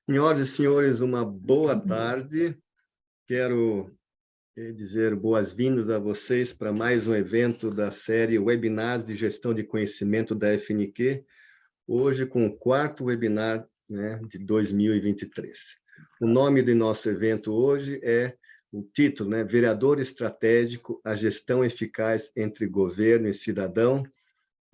Senhoras e senhores, uma boa tarde. Quero dizer boas-vindas a vocês para mais um evento da série Webinars de Gestão de Conhecimento da FNQ, hoje com o quarto webinar, de 2023. O nome do nosso evento hoje é o título, Vereador Estratégico, a Gestão Eficaz entre Governo e Cidadão.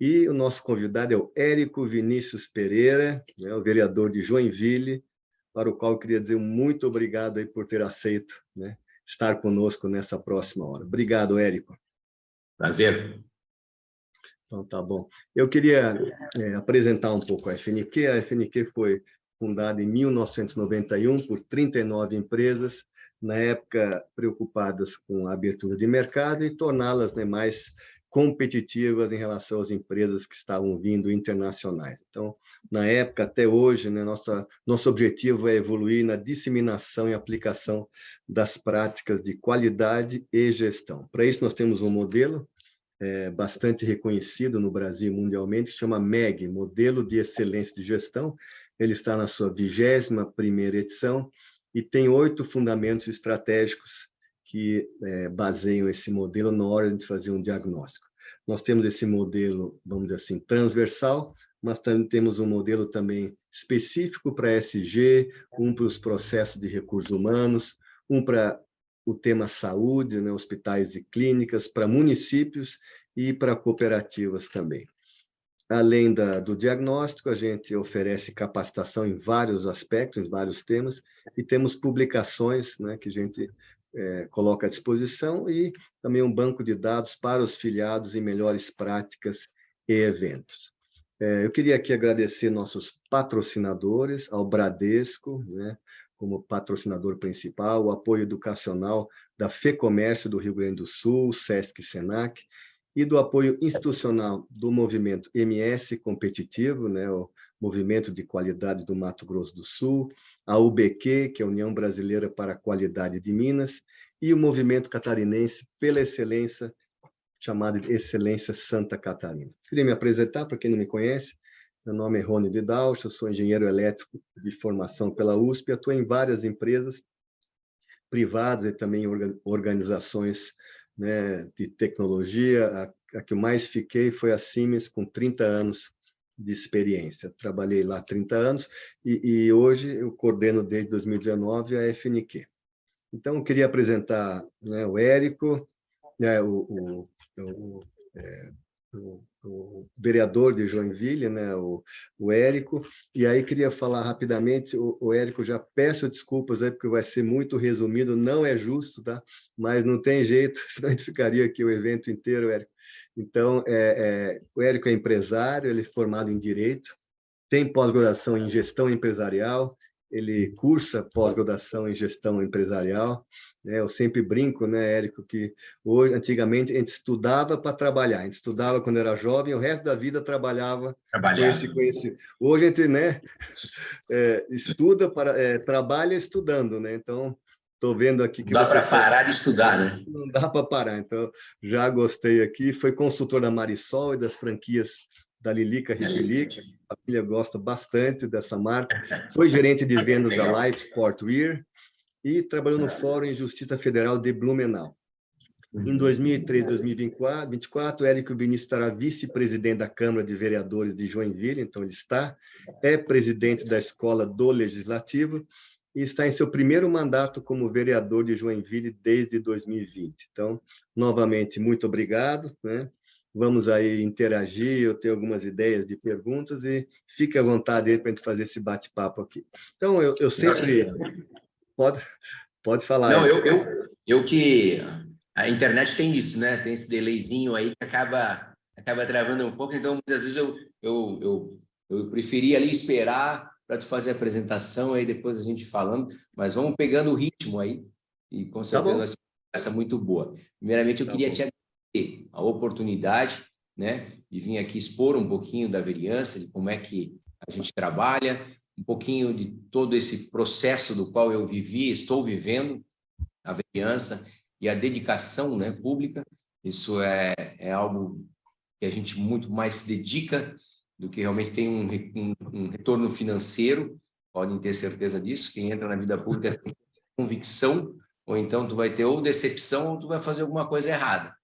E o nosso convidado é o Érico Vinícius Pereira, o vereador de Joinville, para o qual eu queria dizer muito obrigado aí por ter aceito, estar conosco nessa próxima hora. Obrigado, Érico. Prazer. Então, tá bom. Eu queria apresentar um pouco a FNQ. A FNQ foi fundada em 1991 por 39 empresas, na época preocupadas com a abertura de mercado e torná-las mais competitivas em relação às empresas que estavam vindo internacionais. Então, na época até hoje, nosso objetivo é evoluir na disseminação e aplicação das práticas de qualidade e gestão. Para isso, nós temos um modelo bastante reconhecido no Brasil e mundialmente, que chama MEG, Modelo de Excelência de Gestão. Ele está na sua 21ª edição e tem 8 fundamentos estratégicos que baseiam esse modelo na hora de fazer um diagnóstico. Nós temos esse modelo, vamos dizer assim, transversal, mas também temos um modelo também específico para SG, um para os processos de recursos humanos, um para o tema saúde, hospitais e clínicas, para municípios e para cooperativas também. Além do diagnóstico, a gente oferece capacitação em vários aspectos, em vários temas, e temos publicações que a gente coloca à disposição e também um banco de dados para os filiados em melhores práticas e eventos. Eu queria aqui agradecer nossos patrocinadores, ao Bradesco, como patrocinador principal, o apoio educacional da FEComércio do Rio Grande do Sul, SESC e SENAC, e do apoio institucional do movimento MS Competitivo, o Movimento de Qualidade do Mato Grosso do Sul, a UBQ, que é a União Brasileira para a Qualidade de Minas, e o Movimento Catarinense pela Excelência, chamado de Excelência Santa Catarina. Queria me apresentar, para quem não me conhece, meu nome é Rony Vidal, eu sou engenheiro elétrico de formação pela USP, atuo em várias empresas privadas e também organizações de tecnologia. A que eu mais fiquei foi a Siemens, com 30 anos de experiência. Trabalhei lá 30 anos e hoje eu coordeno desde 2019 a FNQ. Então, eu queria apresentar o Érico, o vereador de Joinville, o Érico, e aí queria falar rapidamente, o Érico, já peço desculpas aí, porque vai ser muito resumido, não é justo, tá? Mas não tem jeito, senão a gente ficaria aqui o evento inteiro, Érico. Então, o Érico é empresário, ele é formado em Direito, tem pós-graduação em Gestão Empresarial, ele cursa pós-graduação em Gestão Empresarial. Eu sempre brinco, Érico, que hoje, antigamente a gente estudava para trabalhar, a gente estudava quando era jovem, o resto da vida trabalhava com esse conhecimento. Hoje a gente estuda, trabalha estudando, Então, estou vendo aqui que não dá para parar de estudar, né? Não dá para parar, então já gostei aqui. Foi consultor da Marisol e das franquias da Lilica Ripilica. A família gosta bastante dessa marca. Foi gerente de vendas da Life Sportwear e trabalhou no Fórum em Justiça Federal de Blumenau. Em 2003 e 2024, Érico Vinícius estará vice-presidente da Câmara de Vereadores de Joinville, então ele é presidente da Escola do Legislativo e está em seu primeiro mandato como vereador de Joinville desde 2020. Então, novamente, muito obrigado, Vamos aí interagir, eu tenho algumas ideias de perguntas e fique à vontade aí para a gente fazer esse bate-papo aqui. Então, eu sempre... Pode falar. Não, eu que... A internet tem isso, Tem esse delayzinho aí que acaba travando um pouco, então muitas vezes eu preferia ali esperar para tu fazer a apresentação, aí depois a gente falando, mas vamos pegando o ritmo aí, e com certeza vai ser uma conversa muito boa. Primeiramente, eu queria te agradecer a oportunidade, de vir aqui expor um pouquinho da vereança, de como é que a gente trabalha, um pouquinho de todo esse processo do qual eu estou vivendo, a vereança e a dedicação pública. Isso é algo que a gente muito mais se dedica do que realmente tem um retorno financeiro, podem ter certeza disso. Quem entra na vida pública tem convicção, ou então tu vai ter ou decepção ou tu vai fazer alguma coisa errada.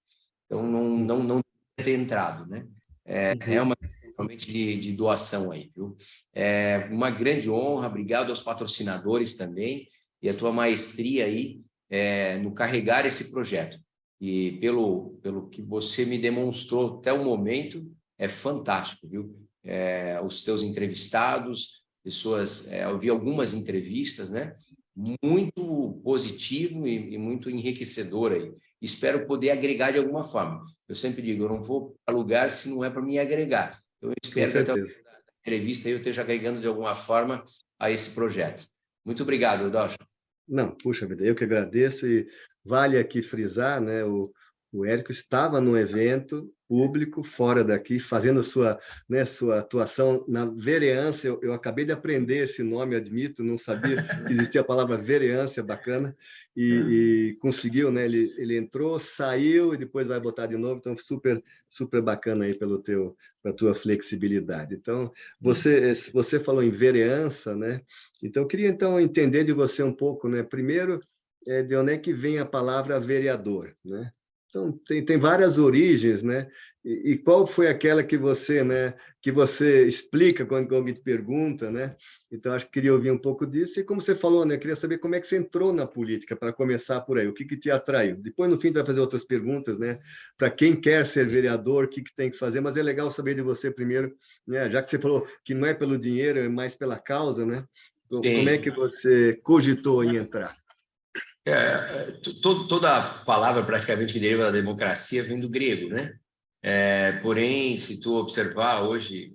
Então, não ter entrado, né? É uma questão realmente de doação aí, viu? É uma grande honra, obrigado aos patrocinadores também, e a tua maestria aí no carregar esse projeto. E pelo que você me demonstrou até o momento, é fantástico, viu? Os teus entrevistados, pessoas, eu vi algumas entrevistas, né? Muito positivo e muito enriquecedor aí. Espero poder agregar de alguma forma. Eu sempre digo, eu não vou para lugar se não é para me agregar. Então, eu Com espero que até a certeza. entrevista eu esteja agregando de alguma forma a esse projeto. Muito obrigado, Dosh. Não, puxa vida, eu que agradeço e vale aqui frisar, né, o Érico estava no evento público, fora daqui, fazendo sua atuação na vereança. Eu acabei de aprender esse nome, admito, não sabia que existia a palavra vereança, bacana, e conseguiu, né, ele entrou, saiu e depois vai botar de novo, então super bacana aí pela tua flexibilidade. Então, você falou em vereança, né? Então, eu queria então entender de você um pouco, né? Primeiro, de onde é que vem a palavra vereador, né? Então, tem várias origens, né? E qual foi aquela que você, né, que você explica quando alguém te pergunta, né? Então, acho que queria ouvir um pouco disso. E como você falou, né, queria saber como é que você entrou na política, para começar por aí, o que te atraiu. Depois, no fim, vai fazer outras perguntas, né? Para quem quer ser vereador, o que tem que fazer, mas é legal saber de você primeiro, né? Já que você falou que não é pelo dinheiro, é mais pela causa, né? Como é Sim. que você cogitou em entrar? Toda palavra praticamente que deriva da democracia vem do grego, né? Porém, se tu observar hoje,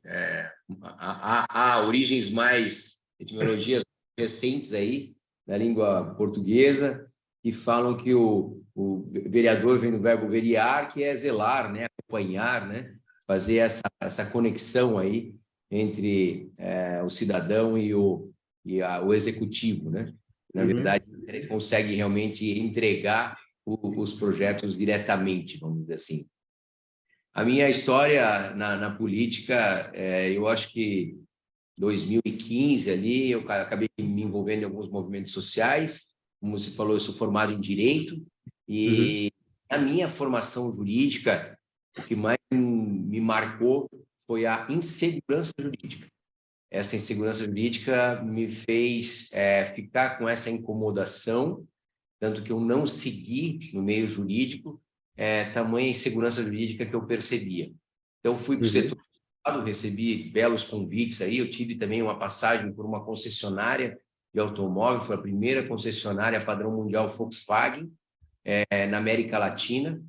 há origens mais, etimologias recentes aí, na língua portuguesa, que falam que o vereador vem do verbo veriar, que é zelar, né? Acompanhar, né? Fazer essa conexão aí entre o cidadão o executivo, né? Na Uhum, verdade, ele consegue realmente entregar os projetos diretamente, vamos dizer assim. A minha história na política, eu acho que 2015 ali, eu acabei me envolvendo em alguns movimentos sociais. Como você falou, eu sou formado em Direito uhum, e a minha formação jurídica, o que mais me marcou foi a insegurança jurídica. Essa insegurança jurídica me fez ficar com essa incomodação, tanto que eu não segui no meio jurídico, tamanha insegurança jurídica que eu percebia. Então, fui para o uhum, setor privado, recebi belos convites aí, eu tive também uma passagem por uma concessionária de automóvel, foi a primeira concessionária padrão mundial Volkswagen, na América Latina.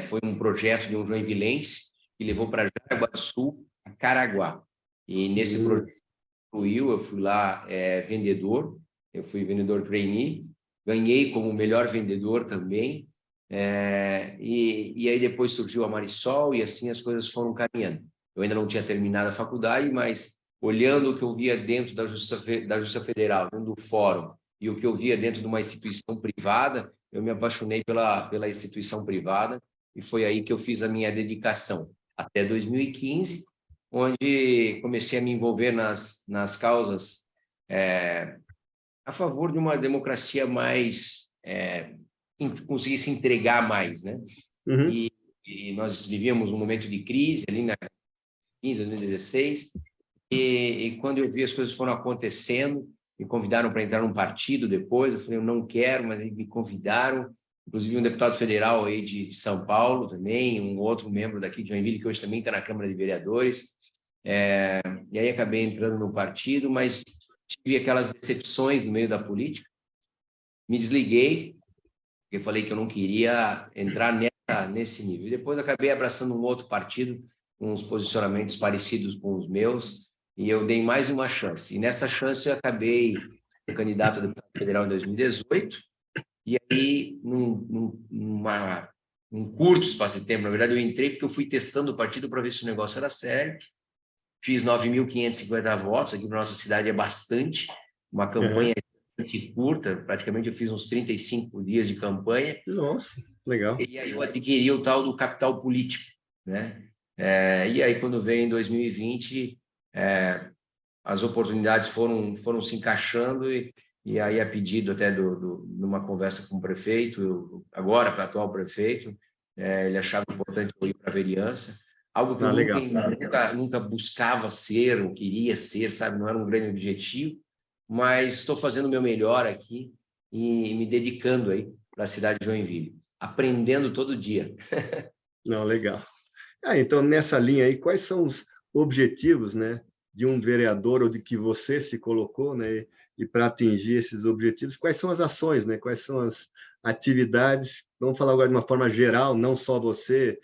Foi um projeto de um joinvilense que levou para Jaraguá do Sul, a Caraguá. E nesse uhum, projeto eu fui lá vendedor, eu fui vendedor trainee, ganhei como melhor vendedor também, e aí depois surgiu a Marisol e assim as coisas foram caminhando. Eu ainda não tinha terminado a faculdade, mas olhando o que eu via dentro da Justiça Federal, dentro do fórum, e o que eu via dentro de uma instituição privada, eu me apaixonei pela instituição privada e foi aí que eu fiz a minha dedicação. Até 2015, onde comecei a me envolver nas causas a favor de uma democracia mais, conseguisse entregar mais, né? uhum. E nós vivíamos um momento de crise ali na 15, 2016, e quando eu vi as coisas foram acontecendo, me convidaram para entrar num partido depois, eu falei, eu não quero, mas eles me convidaram, inclusive um deputado federal aí de São Paulo também, um outro membro daqui de Joinville, que hoje também está na Câmara de Vereadores, e aí acabei entrando no partido, mas tive aquelas decepções no meio da política, me desliguei, porque falei que eu não queria entrar nesse nível. E depois acabei abraçando um outro partido, com uns posicionamentos parecidos com os meus, e eu dei mais uma chance. E nessa chance eu acabei sendo candidato a deputado federal em 2018, e aí, num curto espaço de tempo, na verdade, eu entrei porque eu fui testando o partido para ver se o negócio era sério. Fiz 9.550 votos, aqui na nossa cidade é bastante, uma Uhum. campanha curta, praticamente eu fiz uns 35 dias de campanha, Nossa, legal. e aí eu adquiri o tal do capital político, né? E aí, quando veio em 2020, as oportunidades foram se encaixando e aí, a pedido até numa conversa com o prefeito, agora para o atual prefeito, ele achava importante eu ir para a vereança, algo que eu nunca buscava ser, ou queria ser, sabe? Não era um grande objetivo, mas estou fazendo o meu melhor aqui e me dedicando aí para a cidade de Joinville, aprendendo todo dia. Não, legal. Então, nessa linha aí, quais são os objetivos, né, de um vereador ou de que você se colocou, né, e para atingir esses objetivos, quais são as ações, né, quais são as atividades? Vamos falar agora de uma forma geral, não só você,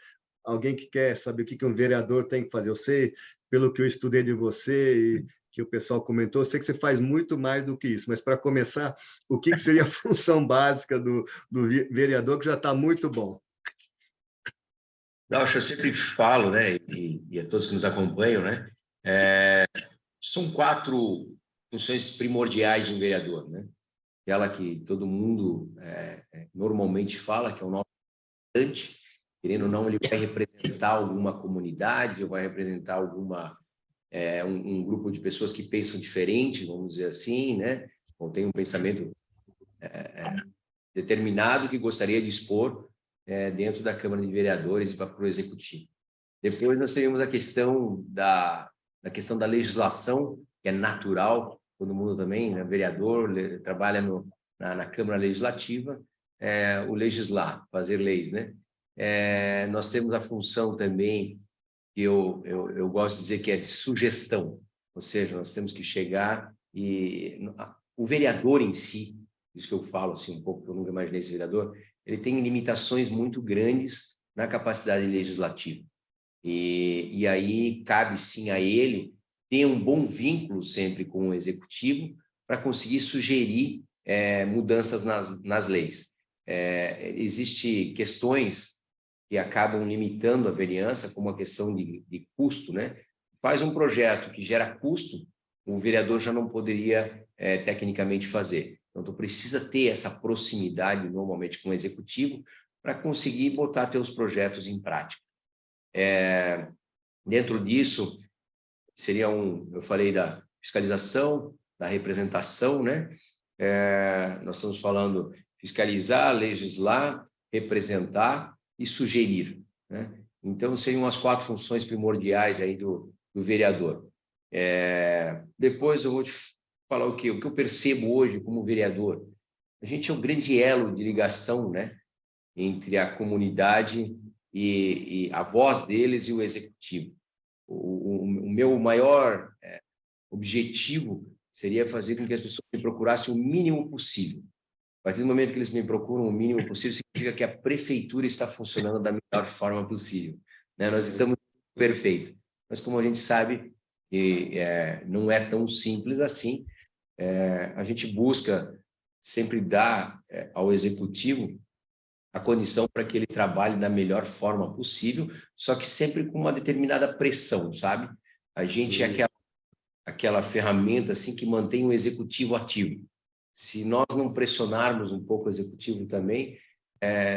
alguém que quer saber o que um vereador tem que fazer. Eu sei, pelo que eu estudei de você e que o pessoal comentou, eu sei que você faz muito mais do que isso, mas para começar, o que seria a função básica do vereador, que já está muito bom? Não, eu sempre falo, né, e a todos que nos acompanham, né, são 4 funções primordiais de um vereador, né? Aquela que todo mundo normalmente fala, que é o nosso representante, querendo ou não, ele vai representar alguma comunidade, ou vai representar um grupo de pessoas que pensam diferente, vamos dizer assim, né? Ou tem um pensamento determinado que gostaria de expor dentro da Câmara de Vereadores e para o Executivo. Depois nós teríamos a questão da questão da legislação, que é natural, todo mundo também, né? Vereador, trabalha na Câmara Legislativa, o legislar, fazer leis, né? Nós temos a função também, que eu gosto de dizer que é de sugestão, ou seja, nós temos que chegar e o vereador em si, isso que eu falo assim um pouco, que eu nunca imaginei esse vereador, ele tem limitações muito grandes na capacidade legislativa. E aí cabe sim a ele ter um bom vínculo sempre com o executivo para conseguir sugerir mudanças nas leis. Existem questões que acabam limitando a vereança, como a questão de custo, né? Faz um projeto que gera custo, o vereador já não poderia tecnicamente fazer. Então, tu precisa ter essa proximidade, normalmente, com o executivo, para conseguir botar teus projetos em prática. Dentro disso, eu falei da fiscalização, da representação, né? Nós estamos falando fiscalizar, legislar, representar e sugerir, né? Então, seriam as 4 funções primordiais aí do vereador. Depois eu vou te falar o que eu percebo hoje como vereador. A gente é um grande elo de ligação, né, entre a comunidade e a voz deles e o executivo. O meu maior objetivo seria fazer com que as pessoas me procurassem o mínimo possível. A partir do momento que eles me procuram o mínimo possível, significa que a prefeitura está funcionando da melhor forma possível, né? Nós estamos perfeitos. Mas como a gente sabe, não é tão simples assim, a gente busca sempre dar ao executivo a condição para que ele trabalhe da melhor forma possível, só que sempre com uma determinada pressão, sabe? A gente é aquela ferramenta assim que mantém o executivo ativo. Se nós não pressionarmos um pouco o executivo também,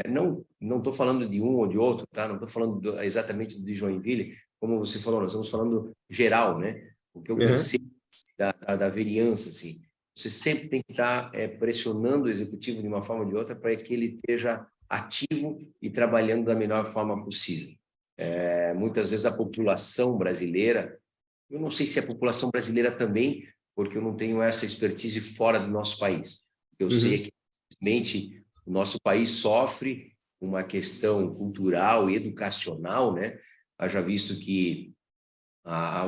não estou falando de um ou de outro, tá? Não estou falando exatamente de Joinville, como você falou, nós estamos falando geral, né? O que eu percebo da vereança, assim, você sempre tem que estar pressionando o executivo de uma forma ou de outra para que ele esteja ativo e trabalhando da melhor forma possível. Muitas vezes a população brasileira, eu não sei se a população brasileira também, porque eu não tenho essa expertise fora do nosso país. Eu sei que, infelizmente, o nosso país sofre uma questão cultural e educacional, né? Haja visto que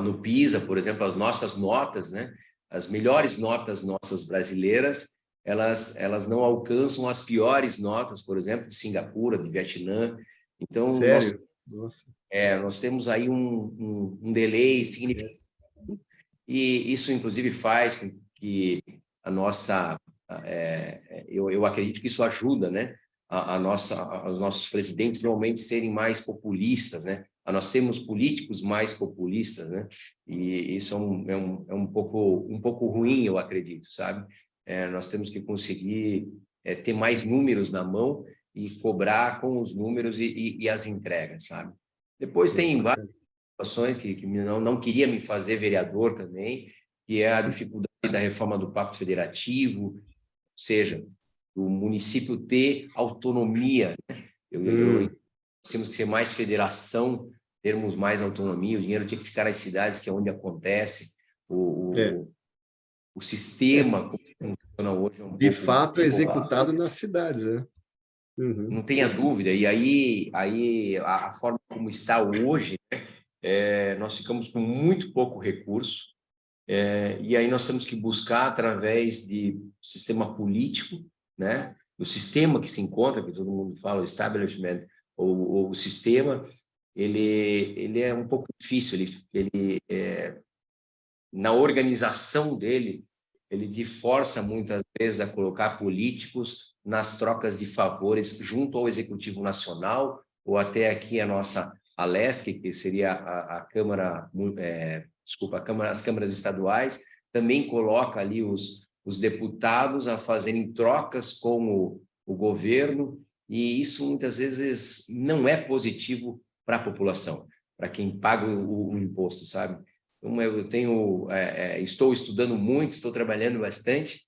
no PISA, por exemplo, as nossas notas, né? As melhores notas nossas brasileiras, elas não alcançam as piores notas, por exemplo, de Singapura, de Vietnã. Então, Sério? nós temos aí um delay significativo. E isso, inclusive, faz com que a nossa... eu acredito que isso ajuda, né? Os nossos presidentes normalmente serem mais populistas, né? Nós temos políticos mais populistas, né? E isso é um pouco ruim, eu acredito, sabe? Nós temos que conseguir ter mais números na mão e cobrar com os números e as entregas, sabe? Depois tem várias situações que não queria me fazer vereador também, que é a dificuldade da reforma do Pacto Federativo, ou seja, o município ter autonomia, né? Temos que ser mais federação, termos mais autonomia, o dinheiro tinha que ficar nas cidades, que é onde acontece, o sistema como funciona hoje é um De pouco... fato, é executado nas cidades, né? Não tenha dúvida. E aí a forma como está hoje, né, nós ficamos com muito pouco recurso, e aí nós temos que buscar através de sistema político, né, do sistema que se encontra, que todo mundo fala, o establishment, ou o sistema, ele é um pouco difícil, na organização dele, ele te força muitas vezes a colocar políticos nas trocas de favores junto ao Executivo Nacional, ou até aqui a nossa ALESC, que seria a Câmara, as câmaras estaduais, também coloca ali os deputados a fazerem trocas com o governo, e isso muitas vezes não é positivo para a população, para quem paga o imposto, sabe? Então, estou estudando muito, estou trabalhando bastante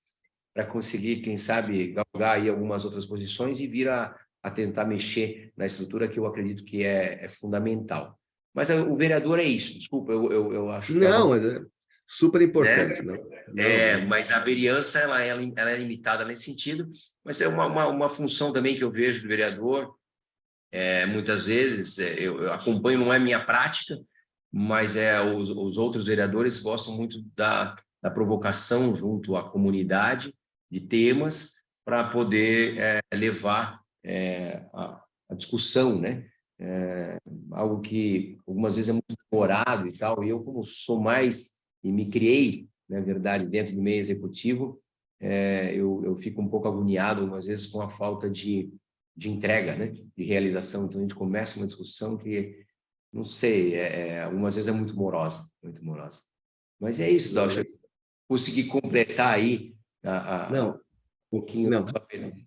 para conseguir, quem sabe, galgar aí algumas outras posições e vir a tentar mexer na estrutura que eu acredito que é fundamental. Mas o vereador é isso, desculpa, eu acho que Não, mas é super importante, né? Não. Mas a vereança ela é limitada nesse sentido, mas é uma função também que eu vejo do vereador. Muitas vezes eu acompanho, não é minha prática, mas os outros vereadores gostam muito da provocação junto à comunidade de temas para poder levar a discussão, né? Algo que algumas vezes é muito demorado e tal, e eu como sou mais, e me criei, na verdade, dentro do meio executivo, eu fico um pouco agoniado, algumas vezes, com a falta de entrega, né? De realização. Então, a gente começa uma discussão que não sei, algumas vezes é muito morosa, muito morosa. Mas é isso, Dalcha. Consegui completar aí Não, um pouquinho não. da tua pergunta.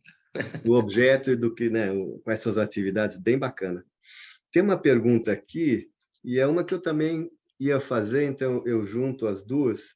O objeto do que, né, quais são as atividades, bem bacana. Tem uma pergunta aqui, e é uma que eu também ia fazer, então eu junto as duas,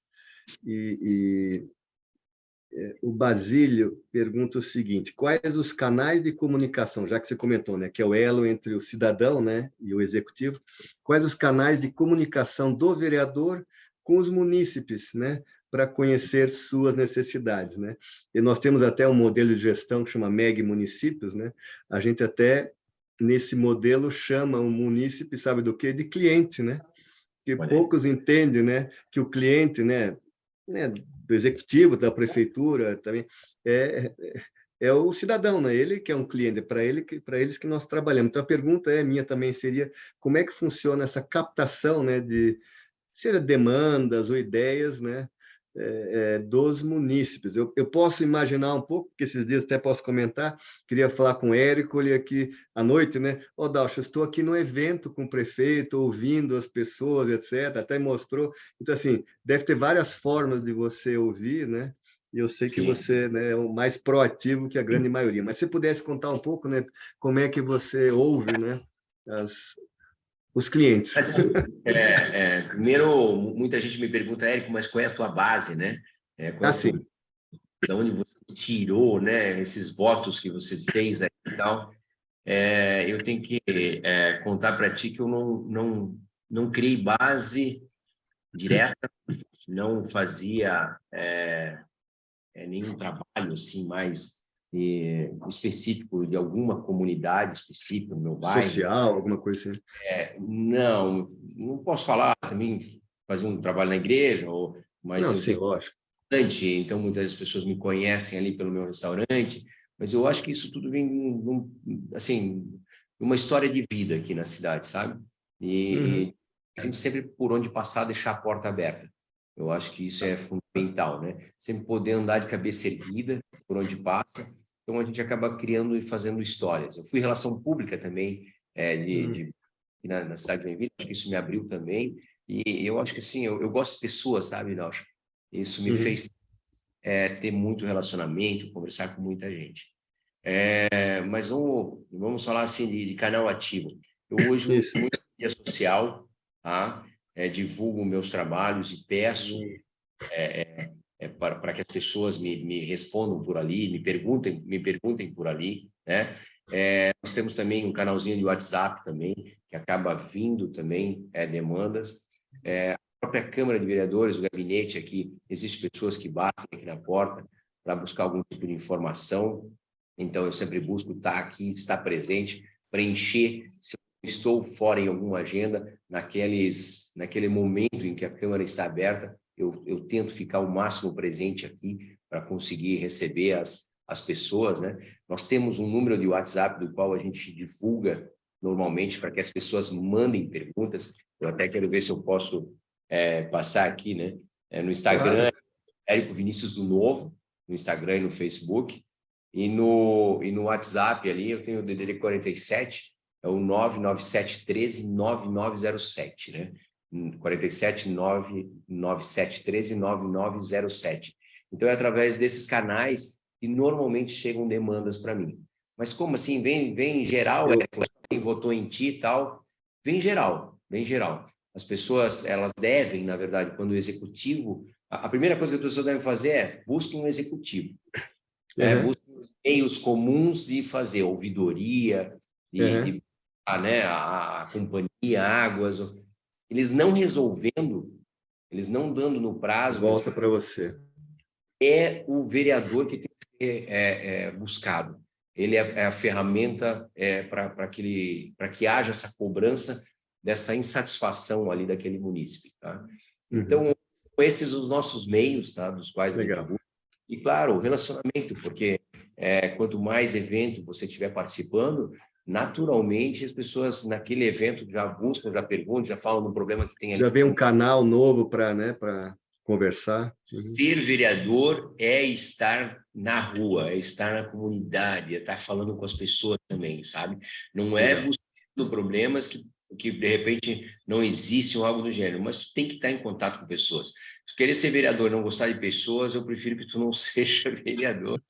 o Basílio pergunta o seguinte: quais os canais de comunicação, já que você comentou, né, que é o elo entre o cidadão, né, e o executivo, quais os canais de comunicação do vereador com os munícipes, né, para conhecer suas necessidades, né? E nós temos até um modelo de gestão que chama MEG Municípios, né? A gente até nesse modelo chama o munícipe, sabe do quê? De cliente, né? Que poucos entendem, né, que o cliente, né, do executivo, da prefeitura também, é o cidadão, né? Ele que é um cliente, é para eles que nós trabalhamos. Então, a pergunta minha também seria, como é que funciona essa captação, né, seja demandas ou ideias, né, dos munícipes. Eu posso imaginar um pouco, porque esses dias até posso comentar, queria falar com o Érico, ele aqui à noite, né? Ô, Dalcha, eu estou aqui no evento com o prefeito, ouvindo as pessoas, etc. Até mostrou. Então, assim, deve ter várias formas de você ouvir, né? E eu sei que você, né, é o mais proativo que a grande maioria. Mas se pudesse contar um pouco, né, como é que você ouve, né, os clientes. Assim, primeiro, muita gente me pergunta, Érico, mas qual é a tua base, né? Sim. De onde você tirou, né, esses votos que você fez aí e tal? Eu tenho que contar para ti que eu não criei base direta, não fazia nenhum trabalho assim mais específico de alguma comunidade específica no meu bairro. Social, alguma coisa assim. Não posso falar também, fazer um trabalho na igreja, mas Não, eu sim, tenho lógico. restaurante, então muitas pessoas me conhecem ali pelo meu restaurante, mas eu acho que isso tudo vem, assim, uma história de vida aqui na cidade, sabe? E a gente sempre, por onde passar, deixar a porta aberta. Eu acho que isso é fundamental, né? Sempre poder andar de cabeça erguida por onde passa. Então, a gente acaba criando e fazendo histórias. Eu fui relação pública também, na cidade de Joinville, acho que isso me abriu também. E eu acho que, assim, eu gosto de pessoas, sabe, Nelson? Isso me fez ter muito relacionamento, conversar com muita gente. Mas vamos falar assim de canal ativo. Eu hoje uso muito mídia social, tá? Divulgo meus trabalhos e peço para que as pessoas me respondam por ali, me perguntem por ali, né? Nós temos também um canalzinho de WhatsApp também, que acaba vindo também demandas. A própria Câmara de Vereadores, o gabinete aqui, existem pessoas que batem aqui na porta para buscar algum tipo de informação. Então, eu sempre busco estar aqui, estar presente, preencher, se eu estou fora em alguma agenda, naquele momento em que a Câmara está aberta, eu tento ficar o máximo presente aqui para conseguir receber as pessoas, né? Nós temos um número de WhatsApp do qual a gente divulga normalmente para que as pessoas mandem perguntas. Eu até quero ver se eu posso passar aqui, né? No Instagram, Claro. Érico Vinícius do Novo, no Instagram e no Facebook. E no WhatsApp ali, eu tenho o DDD 47, é o 997139907, né? 47997139907. Então, é através desses canais que normalmente chegam demandas para mim. Mas como assim? Vem em geral, quem votou em ti e tal? Vem em geral, vem em geral. As pessoas, elas devem, na verdade, quando o executivo... A primeira coisa que as pessoas devem fazer é busquem um executivo. Busquem os meios comuns de fazer ouvidoria, né, a companhia, águas. Eles não resolvendo, eles não dando no prazo... Volta para você. É o vereador que tem que ser buscado. Ele é a ferramenta para que haja essa cobrança dessa insatisfação ali daquele munícipe. Tá? Então, esses os nossos meios, tá, dos quais a gente busca. E, claro, o relacionamento, porque quanto mais evento você estiver participando, naturalmente as pessoas naquele evento já buscam, já perguntam, já falam do problema que tem ali. Já vem um canal novo para, né, para conversar. Ser vereador é estar na rua, é estar na comunidade, é estar falando com as pessoas também, sabe? Não é buscando problemas que de repente não existem ou algo do gênero, mas tu tem que estar em contato com pessoas. Se tu querer ser vereador e não gostar de pessoas, eu prefiro que tu não seja vereador.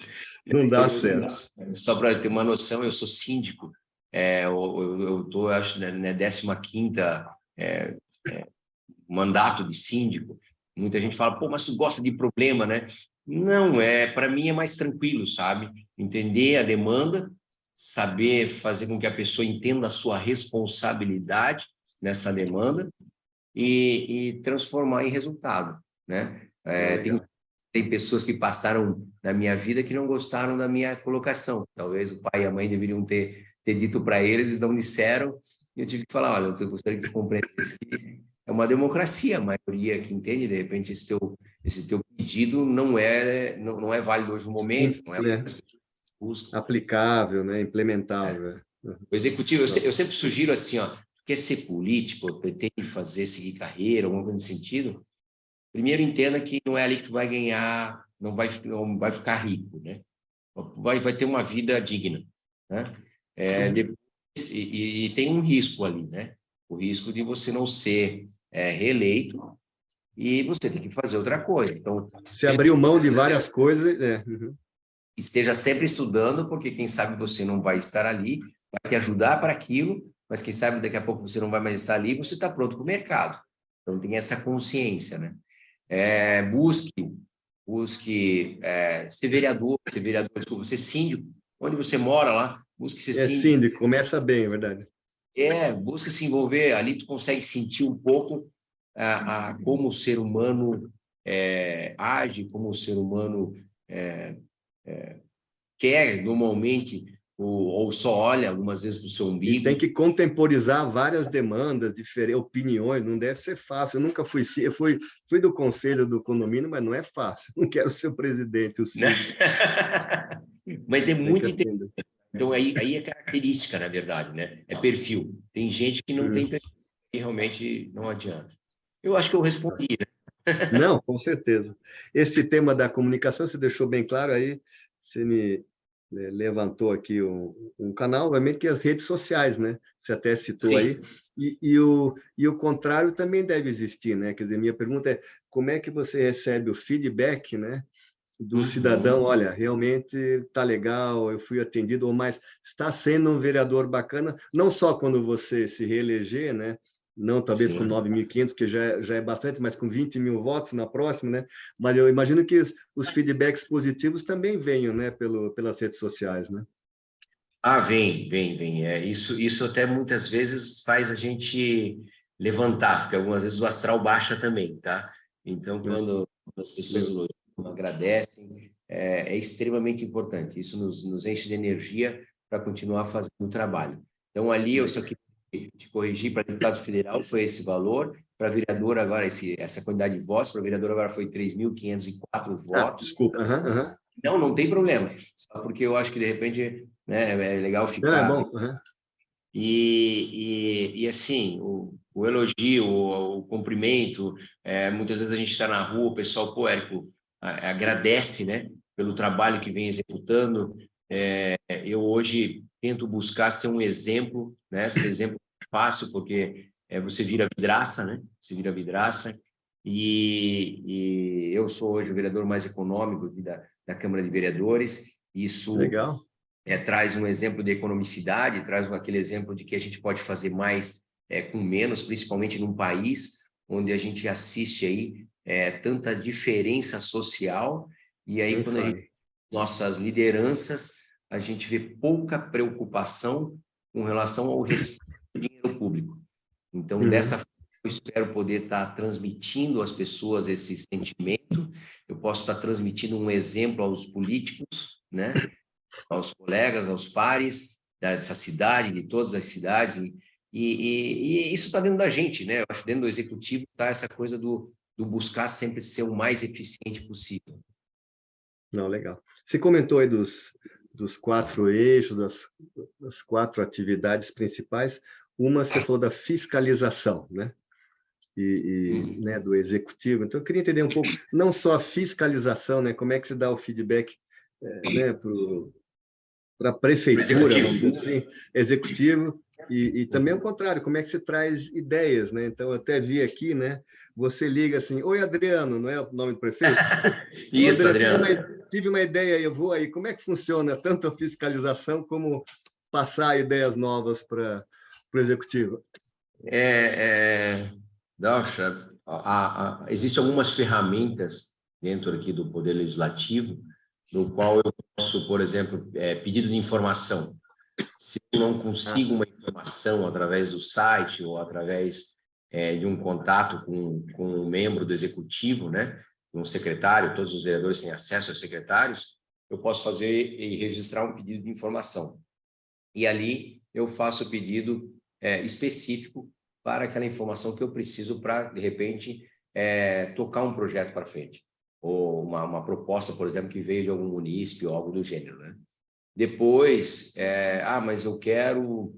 Não dá certo. Só para ter uma noção, eu sou síndico. Eu tô, acho, na 15ª mandato de síndico. Muita gente fala, pô, mas tu gosta de problema, né? Não, para mim é mais tranquilo, sabe? Entender a demanda, saber fazer com que a pessoa entenda a sua responsabilidade nessa demanda e transformar em resultado, né? Tem pessoas que passaram na minha vida que não gostaram da minha colocação. Talvez o pai e a mãe deveriam ter dito para eles, eles não disseram, e eu tive que falar, olha, eu gostaria que tu compreendesse que é uma democracia, a maioria que entende, de repente, esse teu pedido não é válido hoje no momento, não é o que as pessoas buscam. Aplicável, né? Implementável. O executivo, eu sempre sugiro assim, ó, quer ser político, pretende seguir carreira, alguma coisa nesse sentido, primeiro entenda que não é ali que tu vai ganhar, não vai ficar rico, né? Vai ter uma vida digna, né? Depois, e tem um risco ali, né? O risco de você não ser reeleito e você tem que fazer outra coisa. Então, se abriu mão de várias coisas, esteja sempre estudando, porque quem sabe você não vai estar ali, vai te ajudar para aquilo, mas quem sabe daqui a pouco você não vai mais estar ali, você está pronto para o mercado. Então, tem essa consciência, né? Busque ser vereador, desculpa, ser síndico. Onde você mora lá, busque ser síndico. Síndico, começa bem, é verdade. Busca se envolver, ali tu consegue sentir um pouco como o ser humano age, como o ser humano quer normalmente, ou só olha algumas vezes para o seu umbigo. E tem que contemporizar várias demandas, diferentes opiniões, não deve ser fácil. Eu nunca fui do conselho do condomínio, mas não é fácil. Não quero ser o presidente, o síndico. Mas é muito interessante. Então, aí é característica, na verdade, né? É perfil. Tem gente que não tem perfil e realmente não adianta. Eu acho que eu respondi, né? Não, com certeza. Esse tema da comunicação, você deixou bem claro aí, você me levantou aqui um canal, obviamente, que é as redes sociais, né? Você até citou Sim. aí. E o contrário também deve existir, né? Quer dizer, minha pergunta é, como é que você recebe o feedback, né? Do cidadão, olha, realmente está legal, eu fui atendido, ou mais, está sendo um vereador bacana, não só quando você se reeleger, né? não talvez com Sim. 9.500, que já é bastante, mas com 20 mil votos na próxima, né? Mas eu imagino que os feedbacks positivos também venham, né, pelas redes sociais, né? Ah, vem. Isso até muitas vezes faz a gente levantar, porque algumas vezes o astral baixa também, tá? Então, quando as pessoas Eu- elogiam, agradecem, é extremamente importante. Isso nos enche de energia para continuar fazendo o trabalho. Então, ali eu só Legal. queria te corrigir, para deputado federal foi esse valor, para vereador agora, essa quantidade de votos, para vereador agora foi 3.504 Ah, votos. desculpa. Aham, aham. Não tem problema, só porque eu acho que, de repente, né, é legal Não, é bom. ficar. Aham. E assim, o elogio, o cumprimento, muitas vezes a gente está na rua, o pessoal, pô, Érico, agradece, né, pelo trabalho que vem executando. Eu hoje tento buscar ser um exemplo, né, ser exemplo fácil, porque você vira vidraça, né, você vira vidraça, e eu sou hoje o vereador mais econômico aqui da Câmara de Vereadores. Isso Legal. traz um exemplo de economicidade, traz aquele exemplo de que a gente pode fazer mais com menos, principalmente num país onde a gente assiste aí tanta diferença social, e aí Nem quando a gente, fale. nossas lideranças, a gente vê pouca preocupação com relação ao respeito do dinheiro público. Então, dessa Uhum. forma, eu espero poder estar transmitindo às pessoas esse sentimento, eu posso estar transmitindo um exemplo aos políticos, né? Aos colegas, aos pares dessa cidade, de todas as cidades, e isso está dentro da gente, né? Eu acho que dentro do executivo está essa coisa do buscar sempre ser o mais eficiente possível. Não, legal. Você comentou aí dos 4 eixos, das 4 atividades principais. Uma, você falou da fiscalização, né? Uhum. Né, do executivo. Então, eu queria entender um pouco, não só a fiscalização, né? Como é que se dá o feedback, né, para a prefeitura, Executivo. vamos dizer assim, executivo, e também o contrário, como é que se traz ideias, né? Então, eu até vi aqui, né? Você liga assim, oi, Adriano, não é o nome do prefeito? Ô, Isso, Adriano, Adriano. tive uma ideia, eu vou aí. Como é que funciona tanto a fiscalização como passar ideias novas para o executivo? Nossa, existem algumas ferramentas dentro aqui do Poder Legislativo, no qual eu posso, por exemplo, pedido de informação. Se eu não consigo uma informação através do site ou através de um contato com um membro do executivo, né, um secretário, todos os vereadores têm acesso aos secretários, eu posso fazer e registrar um pedido de informação. E ali eu faço o pedido específico para aquela informação que eu preciso para, de repente, tocar um projeto para frente. Ou uma proposta, por exemplo, que veio de algum munícipe ou algo do gênero, né? Depois, mas eu quero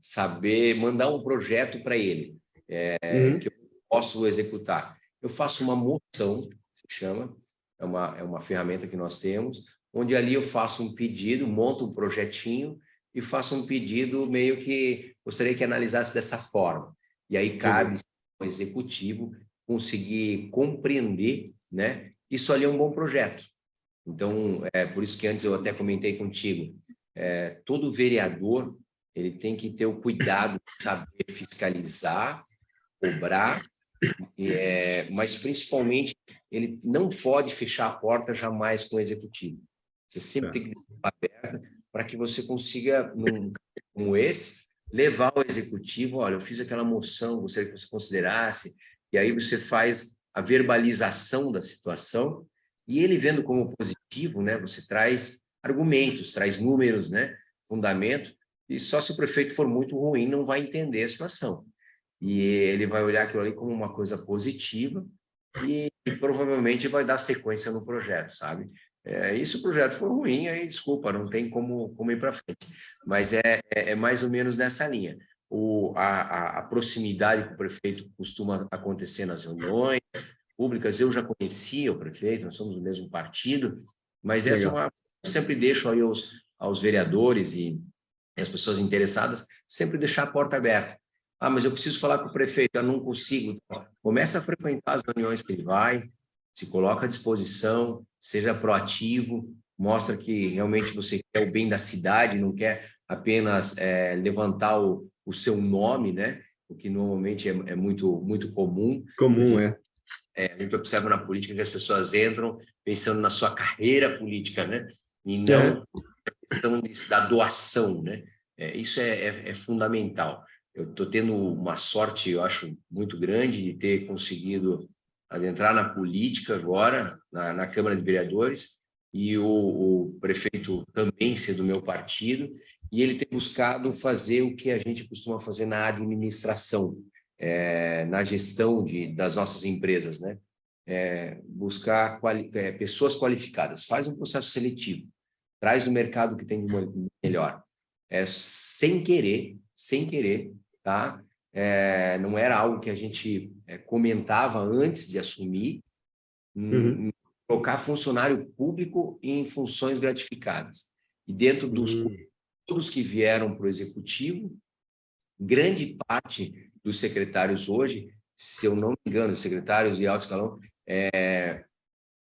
saber, mandar um projeto para ele, Uhum. que eu posso executar. Eu faço uma moção, se chama, é uma ferramenta que nós temos, onde ali eu faço um pedido, monto um projetinho e faço um pedido meio que gostaria que analisasse dessa forma. E aí cabe Entendi. ao executivo conseguir compreender, né? Isso ali é um bom projeto. Então, por isso que antes eu até comentei contigo, todo vereador ele tem que ter o cuidado de saber fiscalizar, cobrar, mas principalmente ele não pode fechar a porta jamais com o executivo. Você sempre Tá. tem que deixar aberta para que você consiga, num caso como esse, levar ao executivo, olha, eu fiz aquela moção, gostaria que você considerasse, e aí você faz a verbalização da situação, e ele vendo como positivo, né, você traz argumentos, traz números, né, fundamento, e só se o prefeito for muito ruim não vai entender a situação. E ele vai olhar aquilo ali como uma coisa positiva e provavelmente vai dar sequência no projeto, sabe? E se o projeto for ruim, aí desculpa, não tem como ir para frente. Mas é mais ou menos nessa linha. A proximidade com o prefeito costuma acontecer nas reuniões públicas. Eu já conhecia o prefeito, nós somos do mesmo partido, mas essa é Legal. uma. Eu sempre deixo aí aos vereadores e as pessoas interessadas, sempre deixar a porta aberta. Ah, mas eu preciso falar com o prefeito, eu não consigo. Começa a frequentar as reuniões que ele vai, se coloca à disposição, seja proativo, mostra que realmente você quer o bem da cidade, não quer apenas levantar o seu nome, né? o que normalmente é muito comum. Comum, é. A gente observa na política que as pessoas entram pensando na sua carreira política, né? E É. não a questão da doação, né? Isso é fundamental. Eu estou tendo uma sorte, eu acho, muito grande de ter conseguido adentrar na política agora, na Câmara de Vereadores, e o prefeito também ser do meu partido, e ele ter buscado fazer o que a gente costuma fazer na administração, na gestão das nossas empresas, né? Buscar pessoas qualificadas, faz um processo seletivo, traz no mercado que tem melhor, sem querer, tá? Não era algo que a gente comentava antes de assumir, colocar funcionário público em funções gratificadas. E dentro dos todos que vieram para o executivo, grande parte dos secretários hoje, se eu não me engano, secretários de alto escalão,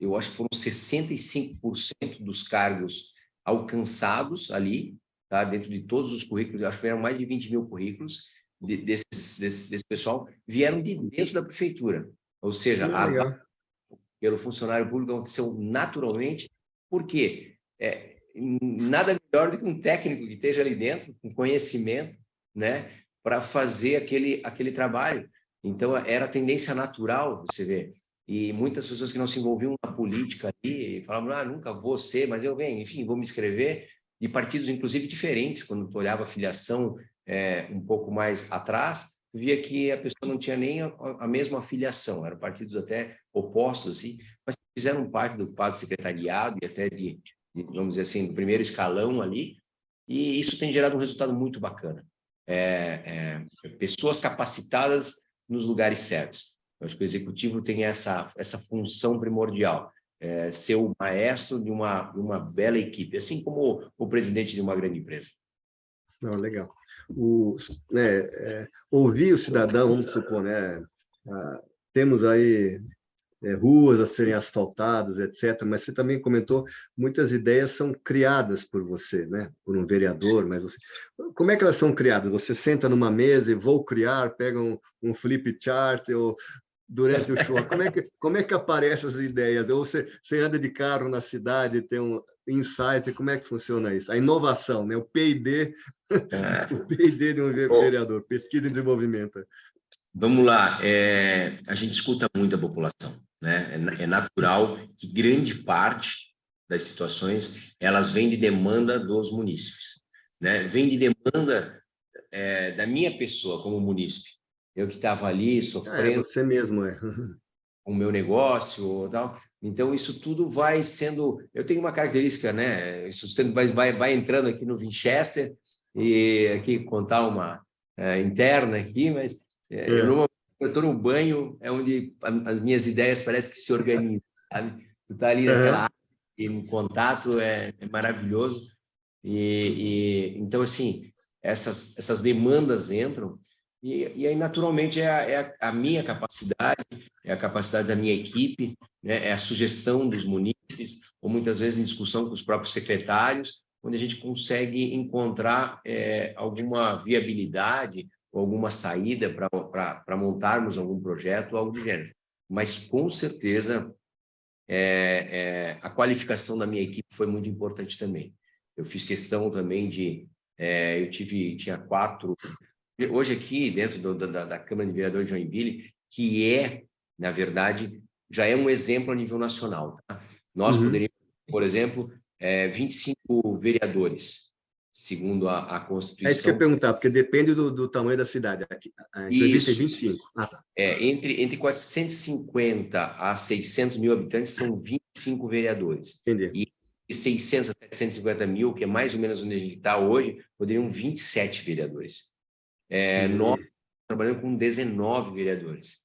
eu acho que foram 65% dos cargos alcançados ali, tá? Dentro de todos os currículos, eu acho que vieram mais de 20 mil currículos desse pessoal, vieram de dentro da prefeitura. Ou seja, pelo funcionário público aconteceu naturalmente, porque nada melhor do que um técnico que esteja ali dentro, com conhecimento, né, para fazer aquele trabalho. Então, era a tendência natural, você vê. E muitas pessoas que não se envolviam na política ali falavam, nunca vou ser, mas eu venho, enfim, vou me inscrever, de partidos, inclusive, diferentes. Quando tu olhava a filiação um pouco mais atrás, tu via que a pessoa não tinha nem a mesma filiação, eram partidos até opostos, assim, mas fizeram parte do quadro secretariado e até vamos dizer assim, do primeiro escalão ali, e isso tem gerado um resultado muito bacana. Pessoas capacitadas nos lugares certos. Eu acho que o executivo tem essa função primordial, ser o maestro de uma bela equipe, assim como o presidente de uma grande empresa. Não, legal. Ouvir o cidadão, vamos supor, né? Temos aí ruas a serem asfaltadas, etc. Mas você também comentou, muitas ideias são criadas por você, né? Por um vereador, mas como é que elas são criadas? Você senta numa mesa e vou criar, pega um flip chart, ou durante o show, como é que aparecem as ideias? Ou você anda de carro na cidade, tem um insight, como é que funciona isso? A inovação, né? O P&D, o P&D de um vereador, pesquisa e desenvolvimento. Vamos lá, a gente escuta muito a população, né? É natural que grande parte das situações elas vêm de demanda dos munícipes, né? Vem de demanda da minha pessoa como munícipe. Eu que estava ali sofrendo você mesmo, com o meu negócio, tal. Então isso tudo vai sendo. Eu tenho uma característica, né? Isso vai entrando aqui no Winchester e aqui contar uma interna aqui, mas eu estou no banho, é onde as minhas ideias parecem que se organizam, sabe? Tu tá ali naquela área e no contato é maravilhoso. Então, assim, essas demandas entram e aí, naturalmente, é a minha capacidade, é a capacidade da minha equipe, né? É a sugestão dos munícipes, ou muitas vezes em discussão com os próprios secretários, onde a gente consegue encontrar alguma viabilidade ou alguma saída para montarmos algum projeto ou algo do gênero. Mas, com certeza, a qualificação da minha equipe foi muito importante também. Eu fiz questão também tinha 4... Hoje aqui, dentro da Câmara de Vereadores de Joinville, que na verdade, já é um exemplo a nível nacional. Tá? Nós poderíamos, por exemplo, 25 vereadores, segundo a Constituição. É isso que eu ia perguntar, porque depende do tamanho da cidade. Aqui, a entrevista é 25. Tá. Entre 450 a 600 mil habitantes, são 25 vereadores. Entendi. E 600 a 750 mil, que é mais ou menos onde a gente está hoje, poderiam 27 vereadores. Nós trabalhamos com 19 vereadores.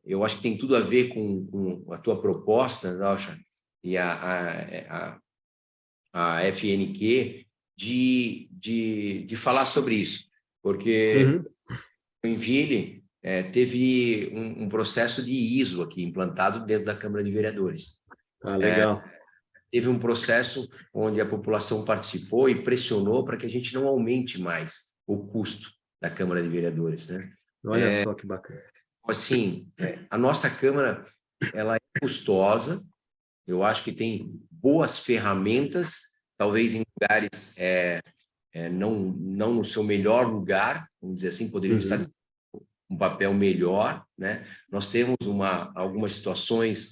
Eu acho que tem tudo a ver com a tua proposta, Rocha, e a FNQ, de falar sobre isso, porque Joinville teve um processo de ISO aqui implantado dentro da Câmara de Vereadores. Legal. Teve um processo onde a população participou e pressionou para que a gente não aumente mais o custo. da Câmara de Vereadores, né? Olha só que bacana. Assim, a nossa Câmara, ela é custosa, eu acho que tem boas ferramentas, talvez em lugares não no seu melhor lugar, vamos dizer assim, poderiam estar um papel melhor, né? Nós temos algumas situações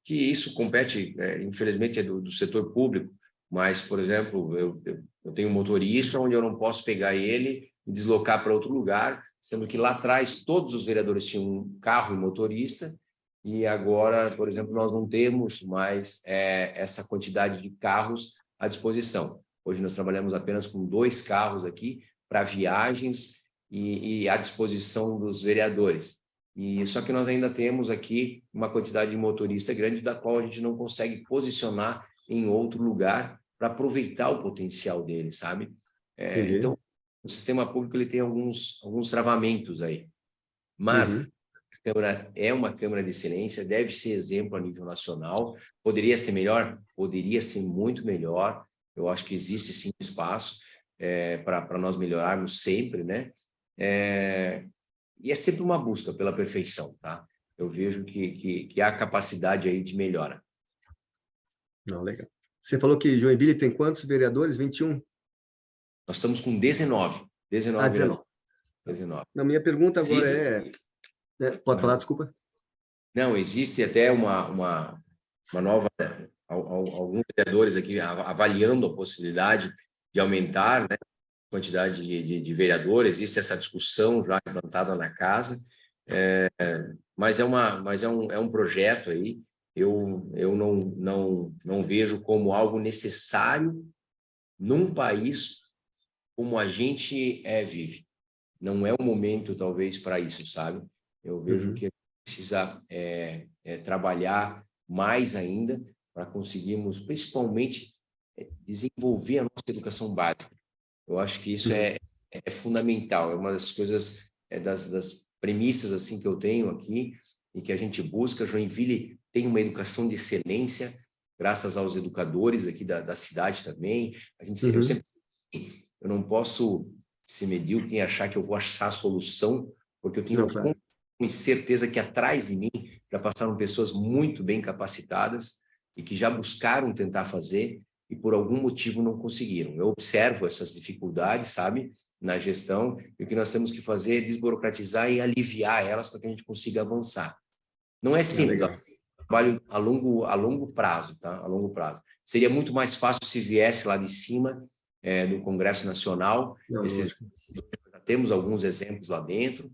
que isso compete, infelizmente, é do setor público, mas, por exemplo, eu tenho um motorista onde eu não posso pegar ele e deslocar para outro lugar, sendo que lá atrás todos os vereadores tinham um carro e motorista, e agora, por exemplo, nós não temos mais essa quantidade de carros à disposição. Hoje nós trabalhamos apenas com 2 carros aqui para viagens e à disposição dos vereadores. Só que nós ainda temos aqui uma quantidade de motorista grande da qual a gente não consegue posicionar em outro lugar para aproveitar o potencial dele, sabe? Então, o sistema público ele tem alguns travamentos aí. Mas a Câmara é uma Câmara de excelência, deve ser exemplo a nível nacional. Poderia ser melhor? Poderia ser muito melhor. Eu acho que existe sim espaço para nós melhorarmos sempre, né? E é sempre uma busca pela perfeição, tá? Eu vejo que há capacidade aí de melhora. Não, legal. Você falou que Joinville tem quantos vereadores? 21? Nós estamos com 19. 19 19. 19. Na minha pergunta agora pode falar, desculpa? Não, existe até uma nova... Alguns vereadores aqui avaliando a possibilidade de aumentar, né, a quantidade de vereadores. Existe essa discussão já implantada na casa. Mas é um projeto aí. Eu não vejo como algo necessário num país como a gente vive. Não é o momento, talvez, para isso, sabe? Eu vejo que precisa trabalhar mais ainda para conseguirmos, principalmente, desenvolver a nossa educação básica. Eu acho que isso é fundamental, é uma das coisas, das premissas assim que eu tenho aqui e que a gente busca. Joinville tem uma educação de excelência, graças aos educadores aqui da cidade também. Eu não posso ser medíocre e achar que eu vou achar a solução, porque eu tenho com certeza que atrás de mim já passaram pessoas muito bem capacitadas e que já buscaram tentar fazer e por algum motivo não conseguiram. Eu observo essas dificuldades, sabe, na gestão, e o que nós temos que fazer é desburocratizar e aliviar elas para que a gente consiga avançar. Não é simples, trabalho a longo prazo, tá? A longo prazo. Seria muito mais fácil se viesse lá de cima, do Congresso Nacional. Temos alguns exemplos lá dentro,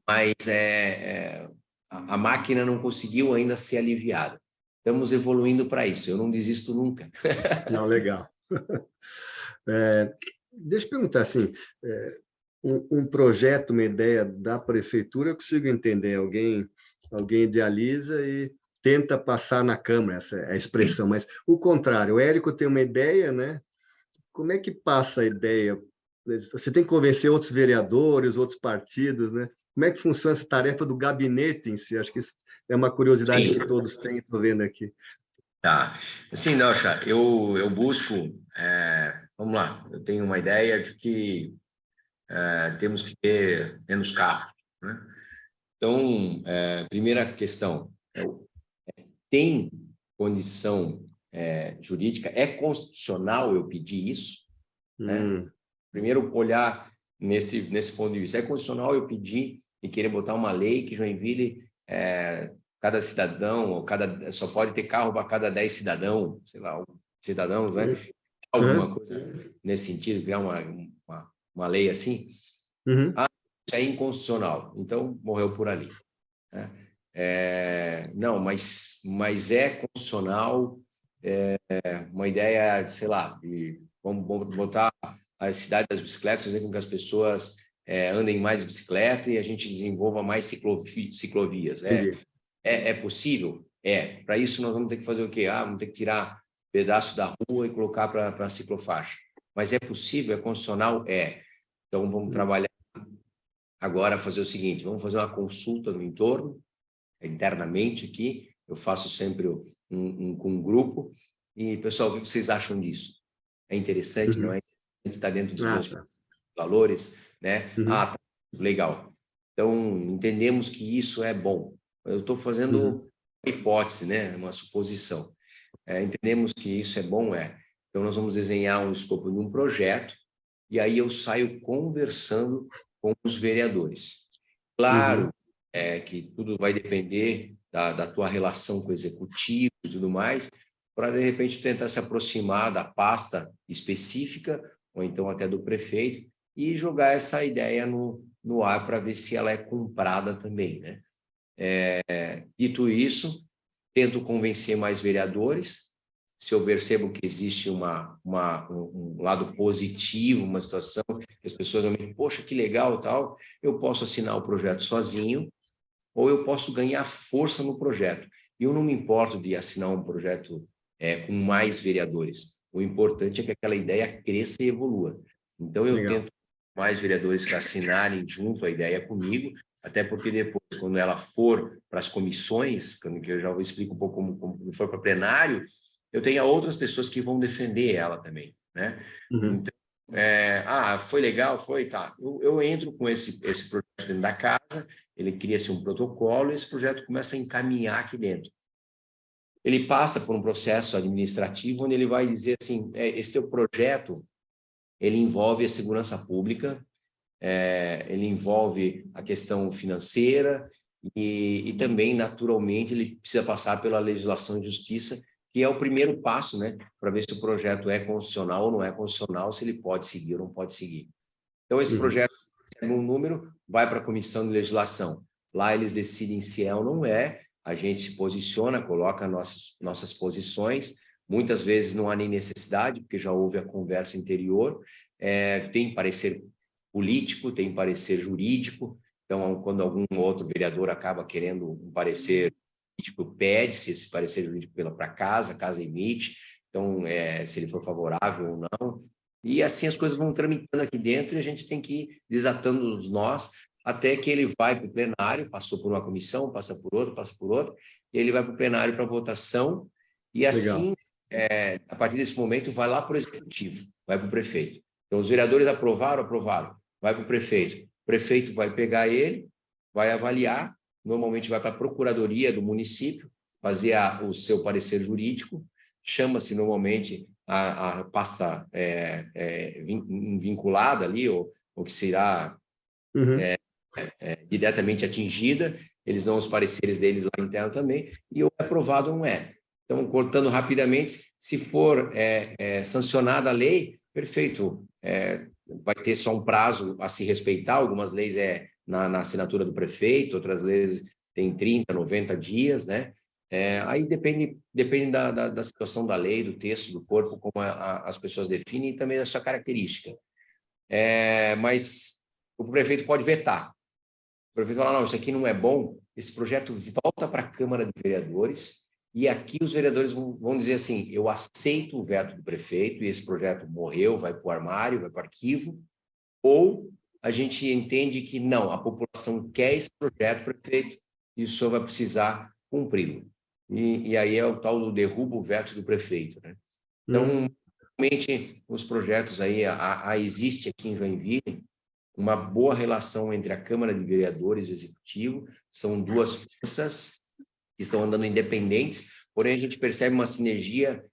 mas a máquina não conseguiu ainda ser aliviada. Estamos evoluindo para isso, eu não desisto nunca. Não, legal. Deixa eu perguntar assim, um projeto, uma ideia da prefeitura, eu consigo entender, alguém idealiza e tenta passar na Câmara, essa é a expressão, mas o contrário, o Érico tem uma ideia, né? Como é que passa a ideia? Você tem que convencer outros vereadores, outros partidos, né? Como é que funciona essa tarefa do gabinete em si? Acho que isso é uma curiosidade que todos têm, estou vendo aqui. Tá. Assim, Nocha, eu busco... vamos lá, eu tenho uma ideia de que temos que ter menos carros, né? Então, primeira questão, tem condição jurídica? É constitucional eu pedir isso? Né? Primeiro, olhar nesse ponto de vista. É constitucional eu pedir e querer botar uma lei que Joinville, cada cidadão, ou só pode ter carro para cada 10 cidadãos, sei lá, cidadãos, né? Alguma coisa nesse sentido, criar uma lei assim? Isso é inconstitucional. Então, morreu por ali. Né? Não, mas é constitucional uma ideia, sei lá, vamos botar a cidade das bicicletas, fazer com que as pessoas andem mais de bicicleta e a gente desenvolva mais ciclovias. É possível? Para isso, nós vamos ter que fazer o quê? Vamos ter que tirar pedaço da rua e colocar para a ciclofaixa. Mas é possível? É constitucional? Então, vamos trabalhar agora, fazer o seguinte, vamos fazer uma consulta no entorno, internamente aqui, eu faço sempre com um grupo, e, pessoal, o que vocês acham disso? É interessante, não é? Está dentro dos meus... valores, né? Uhum. Tá, legal. Então, entendemos que isso é bom. Eu estou fazendo Uhum. uma hipótese, né? Uma suposição. Entendemos que isso é bom, Então, nós vamos desenhar um escopo de um projeto e aí eu saio conversando com os vereadores. Claro, Uhum. que tudo vai depender da tua relação com o executivo e tudo mais, para, de repente, tentar se aproximar da pasta específica, ou então até do prefeito, e jogar essa ideia no ar para ver se ela é comprada também, né? Dito isso, tento convencer mais vereadores. Se eu percebo que existe um lado positivo, uma situação que as pessoas vão me, poxa, que legal, tal, eu posso assinar o projeto sozinho, ou eu posso ganhar força no projeto. E eu não me importo de assinar um projeto com mais vereadores. O importante é que aquela ideia cresça e evolua. Então, eu Legal. tento mais vereadores que assinarem junto a ideia comigo, até porque depois, quando ela for para as comissões, que eu já vou explicar um pouco como for para plenário, eu tenho outras pessoas que vão defender ela também, né? Uhum. Então, foi legal, foi, tá. Eu entro com esse projeto dentro da casa, ele cria-se um protocolo e esse projeto começa a encaminhar aqui dentro. Ele passa por um processo administrativo onde ele vai dizer assim, esse teu projeto, ele envolve a segurança pública, ele envolve a questão financeira e também, naturalmente, ele precisa passar pela legislação de justiça, que é o primeiro passo, né, para ver se o projeto é constitucional ou não é constitucional, se ele pode seguir ou não pode seguir. Então, esse Uhum. projeto recebe um número, vai para a comissão de legislação. Lá eles decidem se é ou não é, a gente se posiciona, coloca nossas posições, muitas vezes não há nem necessidade, porque já houve a conversa anterior, tem parecer político, tem parecer jurídico, então, quando algum outro vereador acaba querendo um parecer político, pede-se esse parecer jurídico para a casa emite, então, se ele for favorável ou não, e assim as coisas vão tramitando aqui dentro e a gente tem que ir desatando os nós até que ele vai para o plenário, passou por uma comissão, passa por outra, e ele vai para o plenário para votação e Legal. assim, a partir desse momento, vai lá para o executivo, vai para o prefeito. Então, os vereadores aprovaram, vai para o prefeito. O prefeito vai pegar ele, vai avaliar, normalmente vai para a procuradoria do município, fazer o seu parecer jurídico, chama-se normalmente a pasta vinculada ali, ou que será Uhum. diretamente atingida, eles dão os pareceres deles lá interno também, e ou é aprovado ou não é. Então, cortando rapidamente, se for sancionada a lei, perfeito, vai ter só um prazo a se respeitar, algumas leis na assinatura do prefeito, outras leis tem 30, 90 dias, né? Aí depende da situação da lei, do texto, do corpo, como as pessoas definem e também da sua característica. Mas o prefeito pode vetar. O prefeito fala, não, isso aqui não é bom, esse projeto volta para a Câmara de Vereadores e aqui os vereadores vão dizer assim, eu aceito o veto do prefeito e esse projeto morreu, vai para o armário, vai para o arquivo, ou a gente entende que não, a população quer esse projeto, prefeito, e o senhor vai precisar cumpri-lo. E aí é o tal do derruba o veto do prefeito, né? Uhum. Então, realmente, os projetos aí, existe aqui em Joinville uma boa relação entre a Câmara de Vereadores e o Executivo, são duas forças que estão andando independentes, porém a gente percebe uma sinergia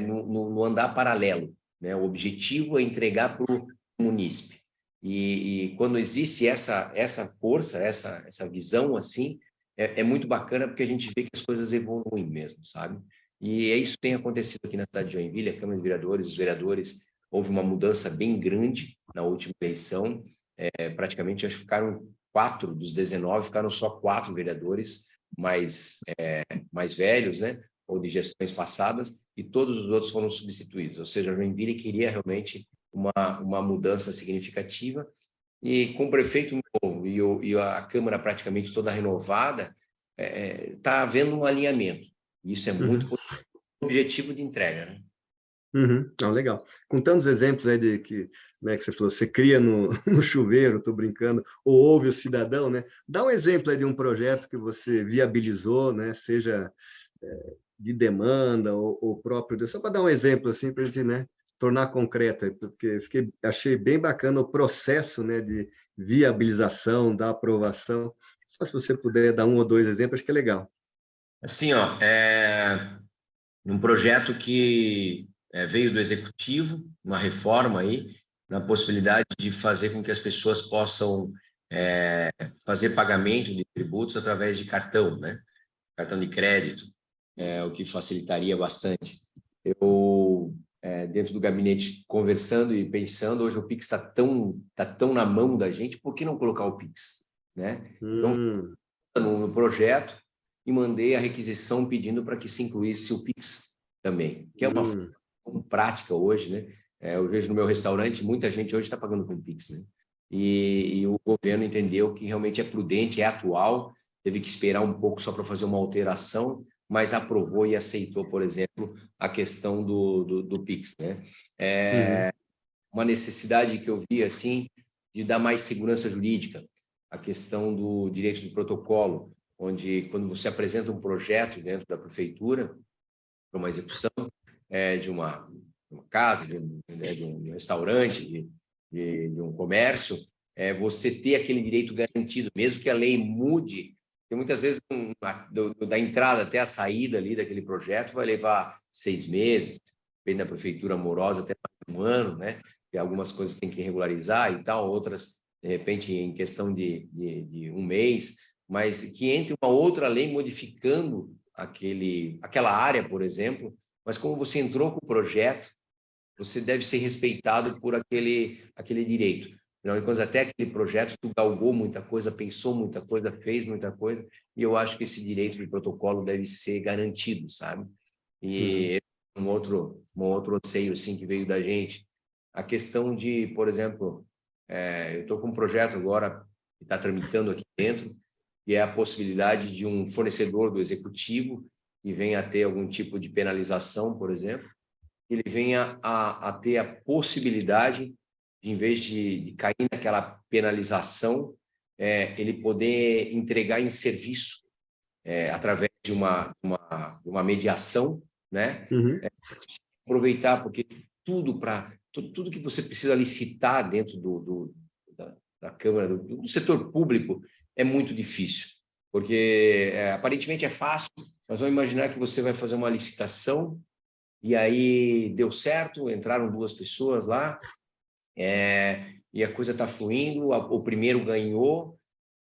no andar paralelo, né? O objetivo é entregar para o munícipe. E quando existe essa força, essa visão assim, é muito bacana porque a gente vê que as coisas evoluem mesmo, sabe? E isso tem acontecido aqui na cidade de Joinville, a Câmara de Vereadores, os vereadores, houve uma mudança bem grande na última eleição, praticamente acho que ficaram 4 dos 19, ficaram só 4 vereadores mais velhos, né? Ou de gestões passadas, e todos os outros foram substituídos. Ou seja, Joinville queria realmente uma mudança significativa, e com o prefeito novo e a Câmara praticamente toda renovada, está havendo um alinhamento. Isso é Uhum. muito objetivo de entrega, né? Uhum. Ah, legal. Com tantos exemplos aí de que, né, que você falou, você cria no, no chuveiro, estou brincando, ou ouve o cidadão, né? Dá um exemplo aí de um projeto que você viabilizou, né? Seja de demanda ou próprio, só para dar um exemplo assim, para a gente, né, tornar concreta, porque achei bem bacana o processo, né, de viabilização, da aprovação. Só se você puder dar um ou dois exemplos, acho que é legal. Assim, ó, um projeto que veio do executivo, uma reforma aí, na possibilidade de fazer com que as pessoas possam fazer pagamento de tributos através de cartão, né? Cartão de crédito, o que facilitaria bastante. Eu, dentro do gabinete, conversando e pensando, hoje o Pix tá tão na mão da gente, por que não colocar o Pix, né? Então, no projeto e mandei a requisição pedindo para que se incluísse o Pix também, que é uma prática hoje, né? Eu vejo no meu restaurante, muita gente hoje está pagando com Pix, né? E o governo entendeu que realmente é prudente, é atual, teve que esperar um pouco só para fazer uma alteração, mas aprovou e aceitou, por exemplo, a questão do Pix, né? Uma necessidade que eu vi, assim, de dar mais segurança jurídica, a questão do direito de protocolo, onde quando você apresenta um projeto dentro da prefeitura para uma execução de uma casa, de um restaurante, de um comércio, você ter aquele direito garantido, mesmo que a lei mude, porque muitas vezes da entrada até a saída ali daquele projeto vai levar 6 meses, depende da prefeitura amorosa, até mais de 1 ano, né? Que algumas coisas tem que regularizar e tal, outras, de repente, em questão de 1 mês, mas que entre uma outra lei modificando aquela área, por exemplo, mas como você entrou com o projeto, você deve ser respeitado por aquele direito. Afinal de contas, até aquele projeto, tu galgou muita coisa, pensou muita coisa, fez muita coisa, e eu acho que esse direito de protocolo deve ser garantido, sabe? E um outro anseio, assim, que veio da gente, a questão de, por exemplo, eu estou com um projeto agora que está tramitando aqui dentro, que é a possibilidade de um fornecedor do executivo que venha a ter algum tipo de penalização, por exemplo, ele venha a ter a possibilidade de, em vez de cair naquela penalização, ele poder entregar em serviço através de uma mediação, né? Aproveitar, porque tudo que você precisa licitar dentro da Câmara, do setor público, é muito difícil, porque aparentemente é fácil, mas vamos imaginar que você vai fazer uma licitação e aí deu certo, entraram 2 pessoas lá, e a coisa está fluindo, o primeiro ganhou,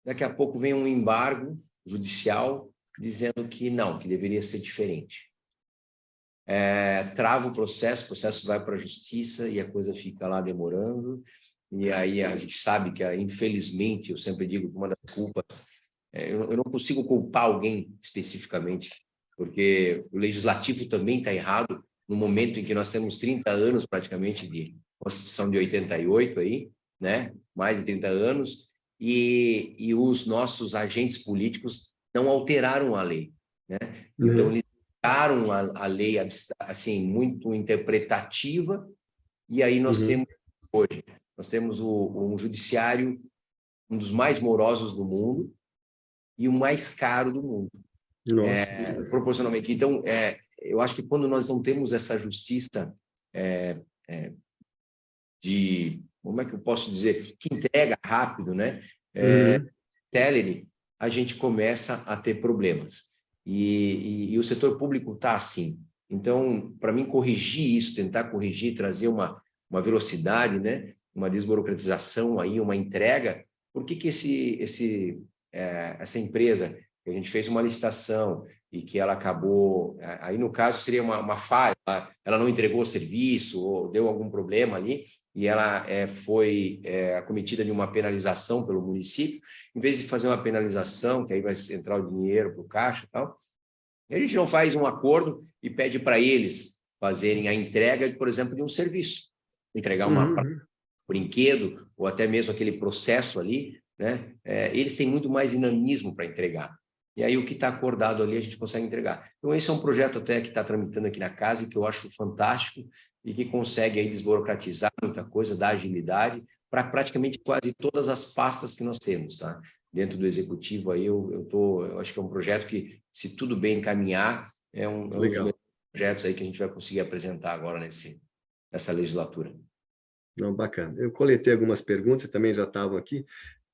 daqui a pouco vem um embargo judicial dizendo que não, que deveria ser diferente. Trava o processo vai para a justiça e a coisa fica lá demorando, e aí a gente sabe que, infelizmente, eu sempre digo que uma das culpas, eu não consigo culpar alguém especificamente, porque o legislativo também está errado no momento em que nós temos 30 anos praticamente de Constituição de 88 aí, né? Mais de 30 anos, e os nossos agentes políticos não alteraram a lei, né? Então, eles criaram a lei assim, muito interpretativa, e aí nós temos hoje, um judiciário, um dos mais morosos do mundo e o mais caro do mundo, proporcionalmente. Então, eu acho que quando nós não temos essa justiça como é que eu posso dizer, que entrega rápido, né? Celery, a gente começa a ter problemas. E o setor público está assim. Então, para mim, corrigir isso, tentar corrigir, trazer uma velocidade, né? Uma desburocratização, aí, uma entrega. Por que essa empresa, que a gente fez uma licitação e que ela acabou... Aí, no caso, seria uma falha. Ela não entregou o serviço ou deu algum problema ali e ela foi acometida de uma penalização pelo município. Em vez de fazer uma penalização, que aí vai entrar o dinheiro para o caixa e tal, a gente não faz um acordo e pede para eles fazerem a entrega, por exemplo, de um serviço. Entregar um brinquedo ou até mesmo aquele processo ali, né? Eles têm muito mais dinamismo para entregar. E aí o que está acordado ali a gente consegue entregar. Então esse é um projeto até que está tramitando aqui na casa e que eu acho fantástico e que consegue aí desburocratizar muita coisa, dar agilidade para praticamente quase todas as pastas que nós temos, tá? Dentro do executivo aí eu acho que é um projeto que, se tudo bem encaminhar, é um dos melhores projetos aí que a gente vai conseguir apresentar agora nessa legislatura. Não, bacana. Eu coletei algumas perguntas, também já estavam aqui,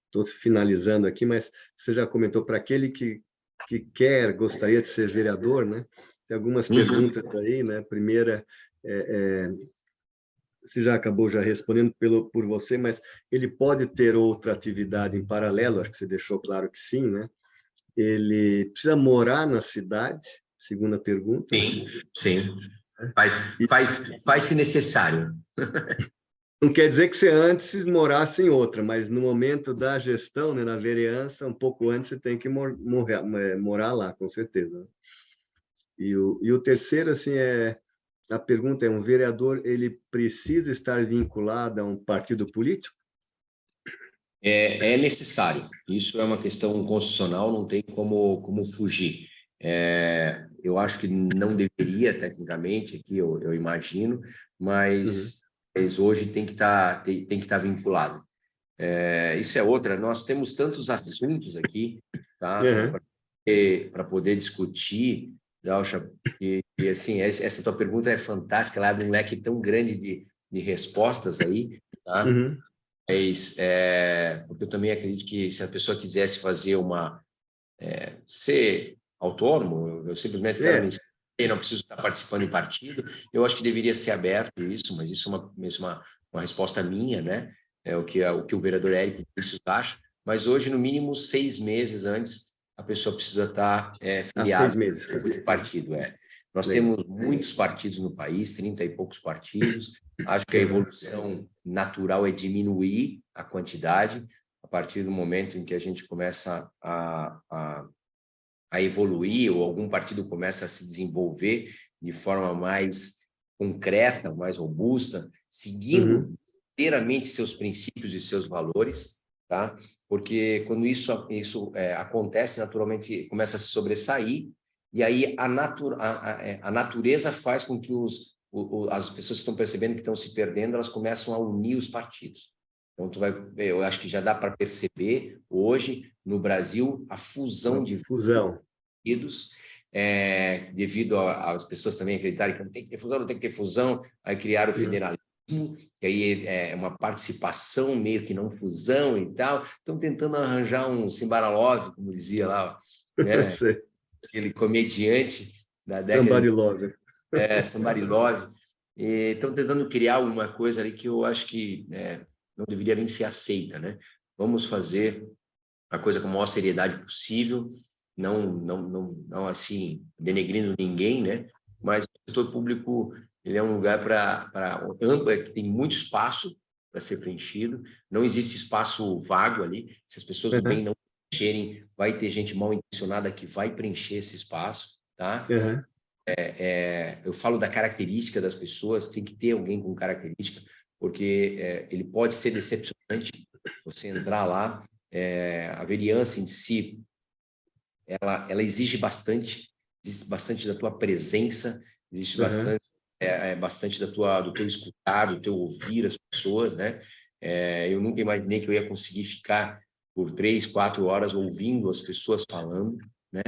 estou finalizando aqui, mas você já comentou para aquele que gostaria de ser vereador, né? Tem algumas perguntas aí, né? Primeira, você já acabou já respondendo por você, mas ele pode ter outra atividade em paralelo, acho que você deixou claro que sim, né? Ele precisa morar na cidade, segunda pergunta, né? Sim. Faz se necessário. Não quer dizer que você antes morasse em outra, mas no momento da gestão, né, na vereança, um pouco antes você tem que morar lá, com certeza. E o terceiro, assim, a pergunta é, um vereador, ele precisa estar vinculado a um partido político? É necessário. Isso é uma questão constitucional, não tem como fugir. Eu acho que não deveria, tecnicamente, aqui eu imagino, mas hoje tem que estar vinculado. Isso é outra. Nós temos tantos assuntos aqui, tá? Para poder discutir, Dalcha, e assim, essa tua pergunta é fantástica, ela abre um leque tão grande de respostas aí, tá? Mas, porque eu também acredito que se a pessoa quisesse fazer ser autônomo, eu simplesmente quero me inscrever, não preciso estar participando em partido, eu acho que deveria ser aberto isso, mas isso é uma resposta minha, né? É o que o vereador Érico Vinícius acha, mas hoje, no mínimo, 6 meses antes, a pessoa precisa estar Há 6 filiada meses. ao partido. Nós Legal. temos muitos partidos no país, 30 e poucos partidos. Acho que a evolução natural é diminuir a quantidade a partir do momento em que a gente começa a evoluir ou algum partido começa a se desenvolver de forma mais concreta, mais robusta, seguindo inteiramente seus princípios e seus valores, tá? Porque quando isso acontece, naturalmente começa a se sobressair, e aí a natureza faz com que as pessoas que estão percebendo que estão se perdendo, elas começam a unir os partidos. Então, eu acho que já dá para perceber hoje, no Brasil, a fusão de partidos, devido às pessoas também acreditarem que não tem que ter fusão, não tem que ter fusão, aí criaram o federalismo, que aí é uma participação meio que não fusão e tal. Estão tentando arranjar um Simbaralov, como dizia lá, né? Aquele comediante da década Somebody Love. Somebody Love. Estão tentando criar alguma coisa ali que eu acho que não deveria nem ser aceita, né? Vamos fazer a coisa com a maior seriedade possível, não assim, denegrindo ninguém, né? Mas o setor público, ele é um lugar que tem muito espaço para ser preenchido, não existe espaço vago ali, se as pessoas do bem não preencherem, vai ter gente mal intencionada que vai preencher esse espaço, tá? Eu falo da característica das pessoas, tem que ter alguém com característica, porque ele pode ser decepcionante, você entrar lá, a vereança em si, ela exige bastante da tua presença, existe bastante do teu escutar, do teu ouvir as pessoas, né? Eu nunca imaginei que eu ia conseguir ficar por 3, 4 horas ouvindo as pessoas falando, né?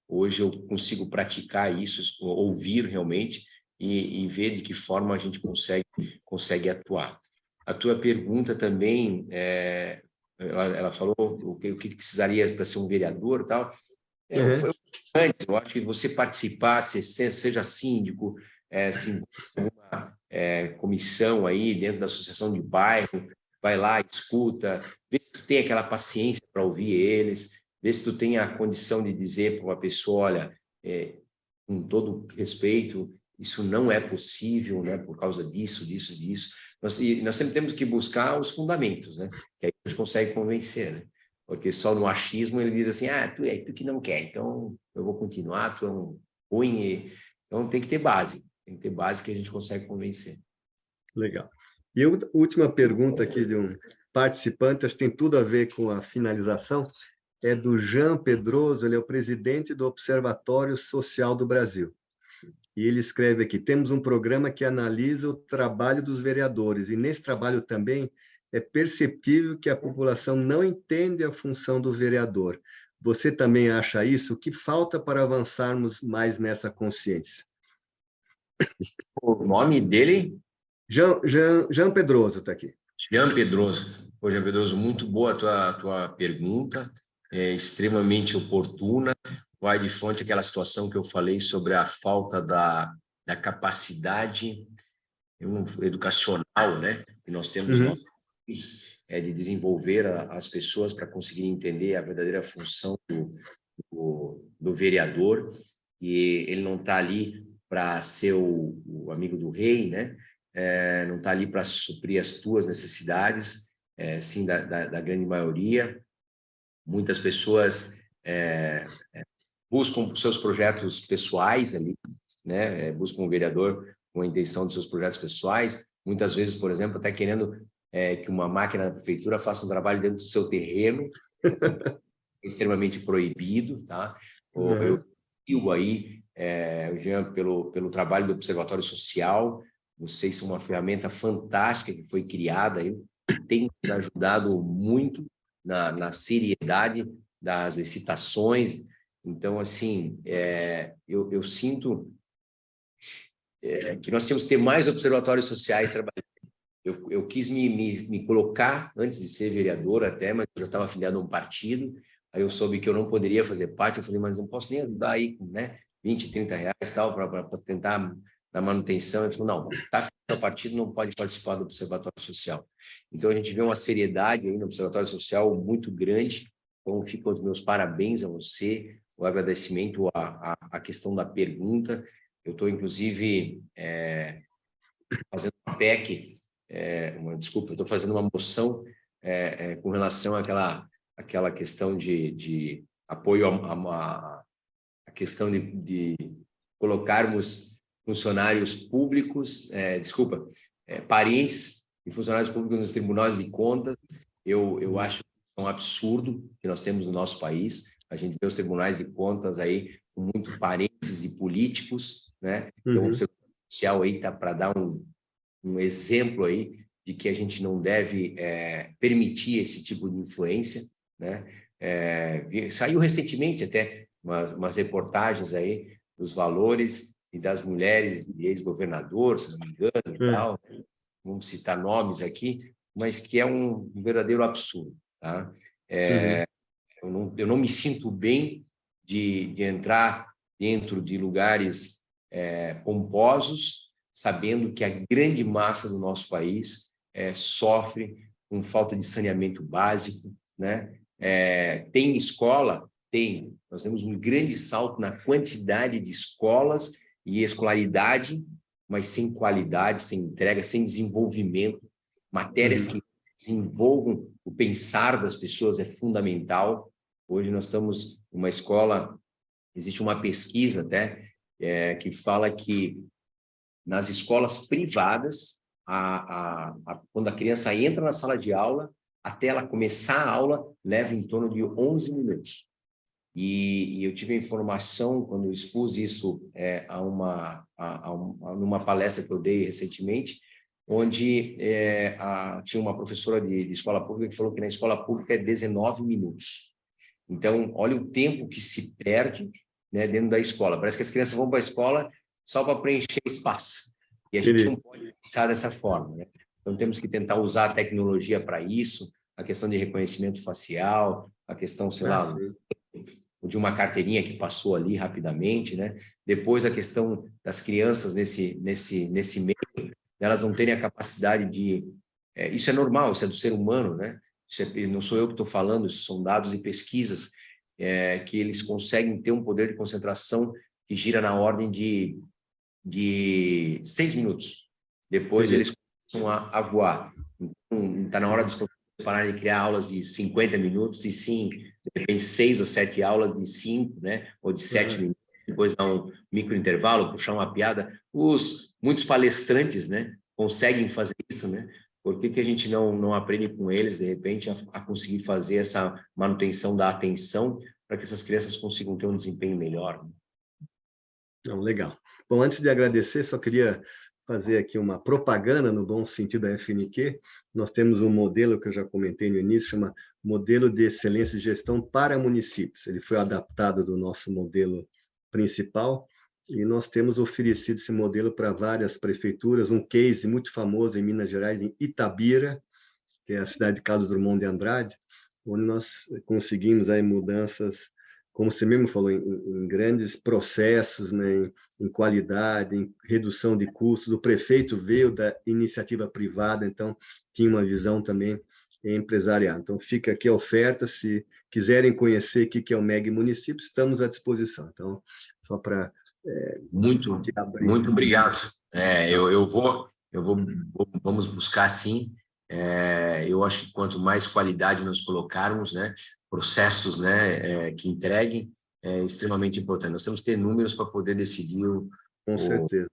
Hoje eu consigo praticar isso, ouvir realmente e ver de que forma a gente consegue atuar. A tua pergunta também, ela falou o que precisaria para ser um vereador e tal. Foi antes, eu acho que você participar, seja síndico, uma comissão aí dentro da associação de bairro, vai lá, escuta, vê se tu tem aquela paciência para ouvir eles, vê se tu tem a condição de dizer para uma pessoa, olha, com todo respeito, isso não é possível, né, por causa disso. Nós sempre temos que buscar os fundamentos, né, que aí a gente consegue convencer, né, porque só no achismo ele diz assim, tu que não quer, então eu vou continuar, tu é um ruim, então tem que ter base que a gente consegue convencer. Legal. E a última pergunta aqui de um participante, acho que tem tudo a ver com a finalização, é do Jean Pedroso, ele é o presidente do Observatório Social do Brasil. E ele escreve aqui, temos um programa que analisa o trabalho dos vereadores, e nesse trabalho também é perceptível que a população não entende a função do vereador. Você também acha isso? O que falta para avançarmos mais nessa consciência? O nome dele? Jean Pedroso está aqui. Jean Pedroso. Ô, Jean Pedroso, muito boa a tua pergunta, é extremamente oportuna, vai de frente àquela situação que eu falei sobre a falta da capacidade educacional, né, que nós temos no nosso país, de desenvolver as pessoas para conseguir entender a verdadeira função do vereador, e ele não está ali para ser o amigo do rei, né? Não está ali para suprir as tuas necessidades, sim da grande maioria. Muitas pessoas buscam seus projetos pessoais ali, né? Buscam um vereador com a intenção dos seus projetos pessoais, muitas vezes, por exemplo, até querendo que uma máquina da prefeitura faça um trabalho dentro do seu terreno, extremamente proibido, tá? Eu digo aí, Jean, pelo trabalho do Observatório Social, vocês são uma ferramenta fantástica que foi criada aí, tem nos ajudado muito na seriedade das licitações. Então, assim, eu sinto que nós temos que ter mais observatórios sociais trabalhando. Eu quis me colocar, antes de ser vereador até, mas eu já estava afiliado a um partido, aí eu soube que eu não poderia fazer parte, eu falei, mas não posso nem ajudar aí com, né, 20, 30 reais tal, para tentar na manutenção. Ele falou, não, está afiliado ao partido, não pode participar do Observatório Social. Então, a gente vê uma seriedade aí no Observatório Social muito grande, então ficam os meus parabéns a você, o agradecimento à questão da pergunta. Eu estou, inclusive, fazendo uma PEC, desculpa, eu estou fazendo uma moção com relação àquela questão de apoio à questão de colocarmos funcionários públicos, parentes de funcionários públicos nos tribunais de contas. Eu acho um absurdo que nós temos no nosso país. A gente vê os tribunais de contas aí com muitos parentes de políticos, né? Então, o Serviço Social aí está para dar um exemplo aí de que a gente não deve permitir esse tipo de influência, né? Saiu recentemente até umas reportagens aí dos valores e das mulheres de ex-governador, se não me engano, e tal. Vamos citar nomes aqui, mas que é um verdadeiro absurdo, tá? Eu não me sinto bem de entrar dentro de lugares pomposos, sabendo que a grande massa do nosso país sofre com falta de saneamento básico, né? Tem escola? Tem. Nós temos um grande salto na quantidade de escolas e escolaridade, mas sem qualidade, sem entrega, sem desenvolvimento. Matérias que desenvolvam o pensar das pessoas é fundamental. Hoje nós estamos numa escola, existe uma pesquisa até, que fala que nas escolas privadas, quando a criança entra na sala de aula, até ela começar a aula, leva em torno de 11 minutos. E eu tive a informação, quando eu expus isso numa palestra que eu dei recentemente, onde tinha uma professora de escola pública que falou que na escola pública é 19 minutos. Então, olha o tempo que se perde, né, dentro da escola. Parece que as crianças vão para a escola só para preencher espaço. E a gente não pode pensar dessa forma, né? Então, temos que tentar usar a tecnologia para isso, a questão de reconhecimento facial, a questão, sei lá, de uma carteirinha que passou ali rapidamente, né? Depois, a questão das crianças nesse meio, elas não terem a capacidade de... isso é normal, isso é do ser humano, né? Não sou eu que estou falando, isso são dados e pesquisas que eles conseguem ter um poder de concentração que gira na ordem de 6 minutos. Depois eles começam a voar. Então, está na hora dos professores pararem de criar aulas de 50 minutos e sim, de repente, 6 ou 7 aulas de 5, né? Ou de 7 minutos. Depois dar um micro intervalo, puxar uma piada. Muitos palestrantes, né, conseguem fazer isso, né? Por que a gente não aprende com eles, de repente, a conseguir fazer essa manutenção da atenção para que essas crianças consigam ter um desempenho melhor? Não, legal. Bom, antes de agradecer, só queria fazer aqui uma propaganda, no bom sentido, da FNQ. Nós temos um modelo que eu já comentei no início, chama Modelo de Excelência de Gestão para Municípios. Ele foi adaptado do nosso modelo principal e nós temos oferecido esse modelo para várias prefeituras, um case muito famoso em Minas Gerais, em Itabira, que é a cidade de Carlos Drummond de Andrade, onde nós conseguimos aí mudanças, como você mesmo falou, em grandes processos, né, em qualidade, em redução de custos. O prefeito veio da iniciativa privada, então tinha uma visão também empresarial. Então fica aqui a oferta, se quiserem conhecer o que é o MEG Município, estamos à disposição. Então, só para Muito, abrir. muito obrigado. Vamos buscar sim. Eu acho que quanto mais qualidade nós colocarmos, né, processos, né, que entreguem, é extremamente importante. Nós temos que ter números para poder decidir Com certeza.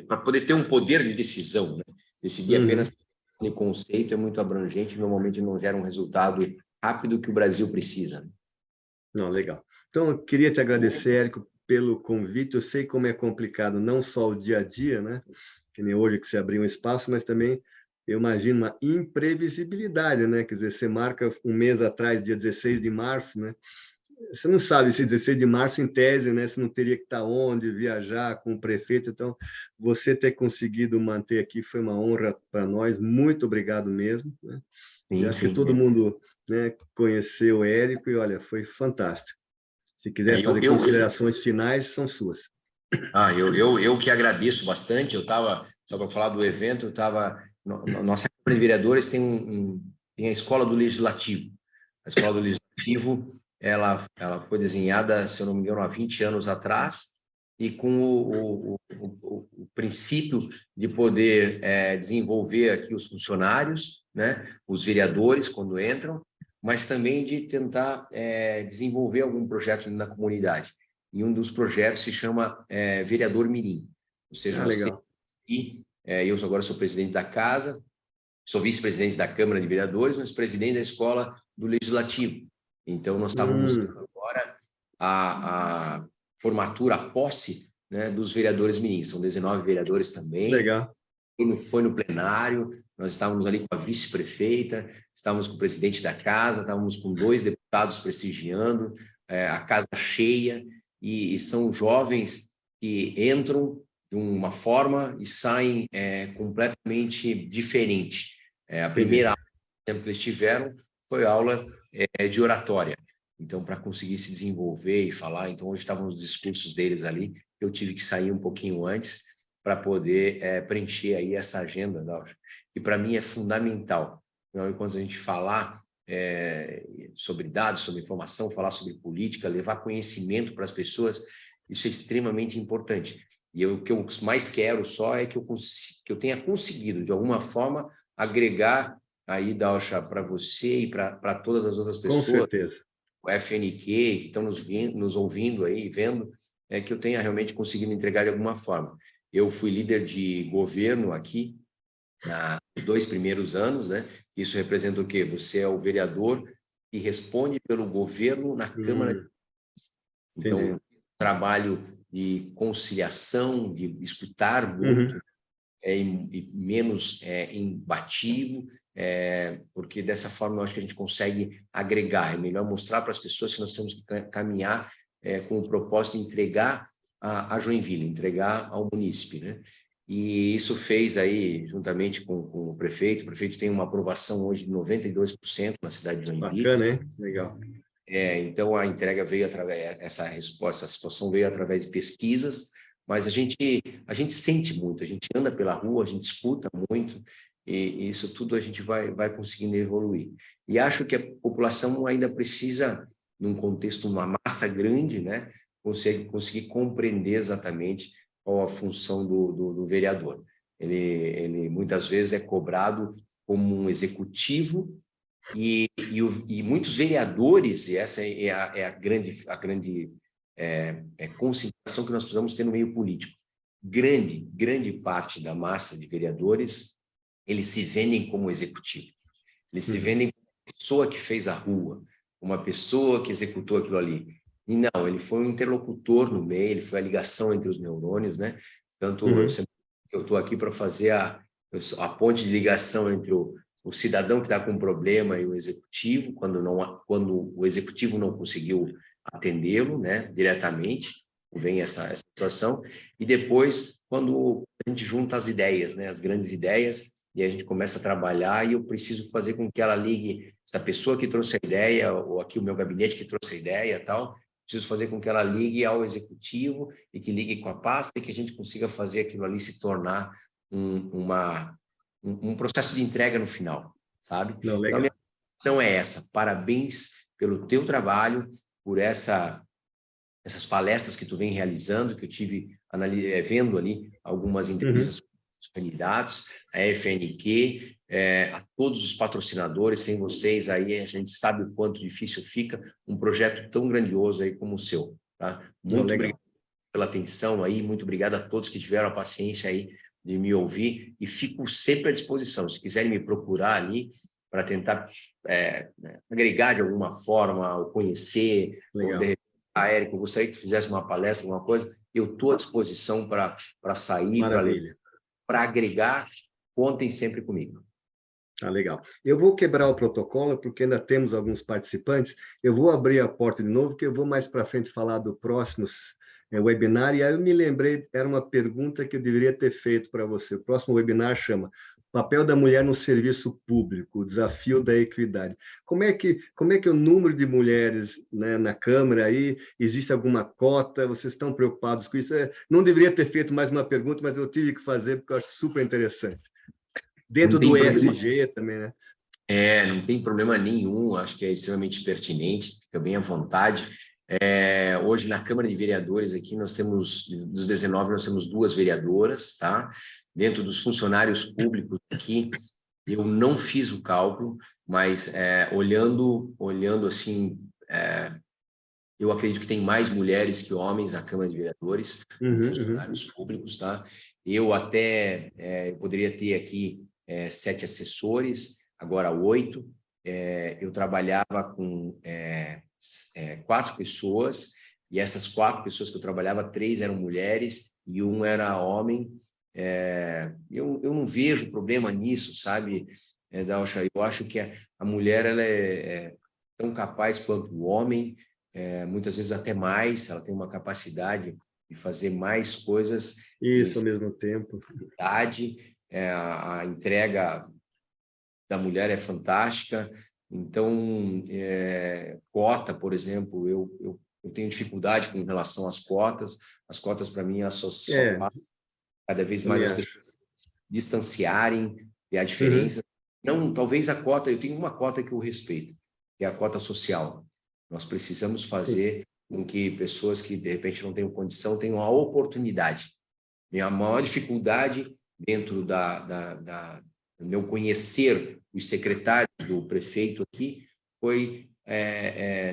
para poder ter um poder de decisão, né? Decidir apenas de conceito é muito abrangente e normalmente não gera um resultado rápido que o Brasil precisa. Não, legal. Então, eu queria te agradecer, Érico, pelo convite. Eu sei como é complicado, não só o dia a dia, né? Que nem hoje que você abriu um espaço, mas também, eu imagino, uma imprevisibilidade, né? Quer dizer, você marca um mês atrás, dia 16 de março, né? Você não sabe se 16 de março, em tese, né? Você não teria que estar onde, viajar com o prefeito. Então, você ter conseguido manter aqui foi uma honra para nós. Muito obrigado mesmo, né? E Sim, acho que sim. todo mundo, né, conheceu o Érico e, olha, foi fantástico. Se quiser fazer Eu, considerações finais, são suas. eu que agradeço bastante. Eu estava, só para falar do evento, eu estava. Nossa Câmara de Vereadores tem a Escola do Legislativo. A Escola do Legislativo, ela foi desenhada, se eu não me engano, há 20 anos atrás, e com o princípio de poder desenvolver aqui os funcionários, né, os vereadores, quando entram, mas também de tentar desenvolver algum projeto na comunidade. E um dos projetos se chama Vereador Mirim. Ou seja, nós temos Legal. aqui, eu agora sou presidente da casa, sou vice-presidente da Câmara de Vereadores, mas presidente da Escola do Legislativo. Então, nós estávamos buscando agora a formatura, a posse, né, dos vereadores mirins. São 19 vereadores também. Legal. Foi no plenário, nós estávamos ali com a vice-prefeita, estávamos com o presidente da casa, estávamos com 2 deputados prestigiando, a casa cheia, e são jovens que entram de uma forma e saem completamente diferente. A primeira aula que eles tiveram foi aula de oratória. Então, para conseguir se desenvolver e falar, então hoje estavam os discursos deles ali, eu tive que sair um pouquinho antes para poder preencher aí essa agenda, que para mim é fundamental. Então, quando a gente falar sobre dados, sobre informação, falar sobre política, levar conhecimento para as pessoas, isso é extremamente importante. E o que eu mais quero só é que eu tenha conseguido, de alguma forma, agregar aí, Dalcha, para você e para todas as outras pessoas, com certeza, o FNQ, que estão nos ouvindo aí, vendo, que eu tenha realmente conseguido entregar de alguma forma. Eu fui líder de governo aqui nos 2 primeiros anos, né? Isso representa o quê? Você é o vereador que responde pelo governo na Câmara. Então, trabalho de conciliação, de escutar muito, e menos embativo, porque dessa forma eu acho que a gente consegue agregar. É melhor mostrar para as pessoas que nós temos que caminhar com o propósito de entregar a Joinville, entregar ao munícipe, né? E isso fez aí, juntamente com o prefeito tem uma aprovação hoje de 92% na cidade de Joinville. Bacana, hein? Legal. Então, a entrega veio através, essa situação veio através de pesquisas, mas a gente sente muito, a gente anda pela rua, a gente escuta muito, e isso tudo a gente vai conseguindo evoluir. E acho que a população ainda precisa, num contexto, uma massa grande, né, conseguir compreender exatamente qual a função do vereador. Ele muitas vezes é cobrado como um executivo, e muitos vereadores, e essa é a grande consideração que nós precisamos ter no meio político. Grande parte da massa de vereadores, eles se vendem como executivo. Eles se vendem como uma pessoa que fez a rua, uma pessoa que executou aquilo ali. E não, ele foi um interlocutor no meio, ele foi a ligação entre os neurônios, né? Tanto eu estou aqui para fazer a ponte de ligação entre o cidadão que está com um problema e o executivo, quando o executivo não conseguiu atendê-lo, né, diretamente, vem essa situação. E depois, quando a gente junta as ideias, né, as grandes ideias, e a gente começa a trabalhar, e eu preciso fazer com que ela ligue, essa pessoa que trouxe a ideia, ou aqui o meu gabinete que trouxe a ideia e tal, preciso fazer com que ela ligue ao executivo e que ligue com a pasta e que a gente consiga fazer aquilo ali se tornar um processo de entrega no final, sabe? Não, Então, a minha legal. questão é essa. Parabéns pelo teu trabalho, por essas palestras que tu vem realizando, que eu tive vendo ali algumas Uhum. entrevistas com os candidatos, a FNQ, a todos os patrocinadores. Sem vocês aí, a gente sabe o quanto difícil fica um projeto tão grandioso aí como o seu, tá? Não, Muito obrigado legal. pela atenção aí, muito obrigado a todos que tiveram a paciência aí de me ouvir, e fico sempre à disposição. Se quiserem me procurar ali para tentar agregar de alguma forma, ou conhecer, ou de Legal. repente, Érico, eu gostaria que tu fizesse uma palestra, alguma coisa, eu estou à disposição para sair, Maravilha. para agregar, contem sempre comigo. Tá legal. Eu vou quebrar o protocolo, porque ainda temos alguns participantes. Eu vou abrir a porta de novo, que eu vou mais para frente falar do próximo webinar. E aí eu me lembrei, era uma pergunta que eu deveria ter feito para você. O próximo webinar chama Papel da Mulher no Serviço Público, o Desafio da Equidade. Como é que o número de mulheres, né, na Câmara aí, existe alguma cota? Vocês estão preocupados com isso? Não deveria ter feito mais uma pergunta, mas eu tive que fazer, porque eu acho super interessante. Não Dentro tem do problema. ESG também, né? Não tem problema nenhum, acho que é extremamente pertinente, fica bem à vontade. Hoje, na Câmara de Vereadores, aqui, nós temos, dos 19, nós temos 2 vereadoras, tá? Dentro dos funcionários públicos aqui, eu não fiz o cálculo, mas olhando assim, eu acredito que tem mais mulheres que homens na Câmara de Vereadores, como Uhum. funcionários públicos, tá? Eu até poderia ter aqui 7 assessores, agora 8. Eu trabalhava com 4 pessoas, e essas 4 pessoas que eu trabalhava, 3 eram mulheres e 1 era homem. Eu não vejo problema nisso, sabe, Dalcha? Eu acho que a mulher ela é tão capaz quanto o homem, muitas vezes até mais, ela tem uma capacidade de fazer mais coisas em Isso, ao mesmo tempo. cidade, a entrega da mulher é fantástica. Então, cota, por exemplo, eu tenho dificuldade com relação às cotas. As cotas, para mim, elas só É, fazem cada vez mais também as acho. pessoas distanciarem, e a Uhum. diferença. Não, talvez a cota, eu tenho uma cota que eu respeito, que é a cota social. Nós precisamos Sim. fazer com que pessoas que, de repente, não tenham condição, tenham a oportunidade. Minha maior dificuldade dentro do meu conhecer os secretários do prefeito aqui foi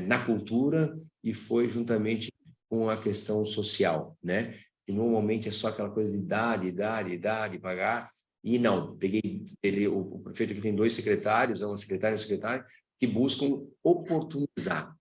na cultura, e foi juntamente com a questão social, né? E normalmente é só aquela coisa de idade, pagar. E não, peguei o prefeito aqui tem 2 secretários, uma secretária e um secretário, que buscam oportunizar,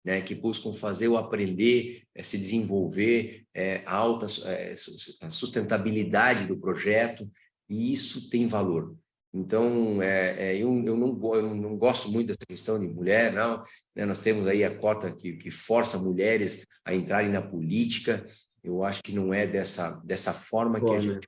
né, que buscam fazer o aprender, se desenvolver, a sustentabilidade do projeto, e isso tem valor. Então, eu não gosto muito dessa questão de mulher, não, né? Nós temos aí a cota que força mulheres a entrarem na política. Eu acho que não é dessa forma que a Forma. gente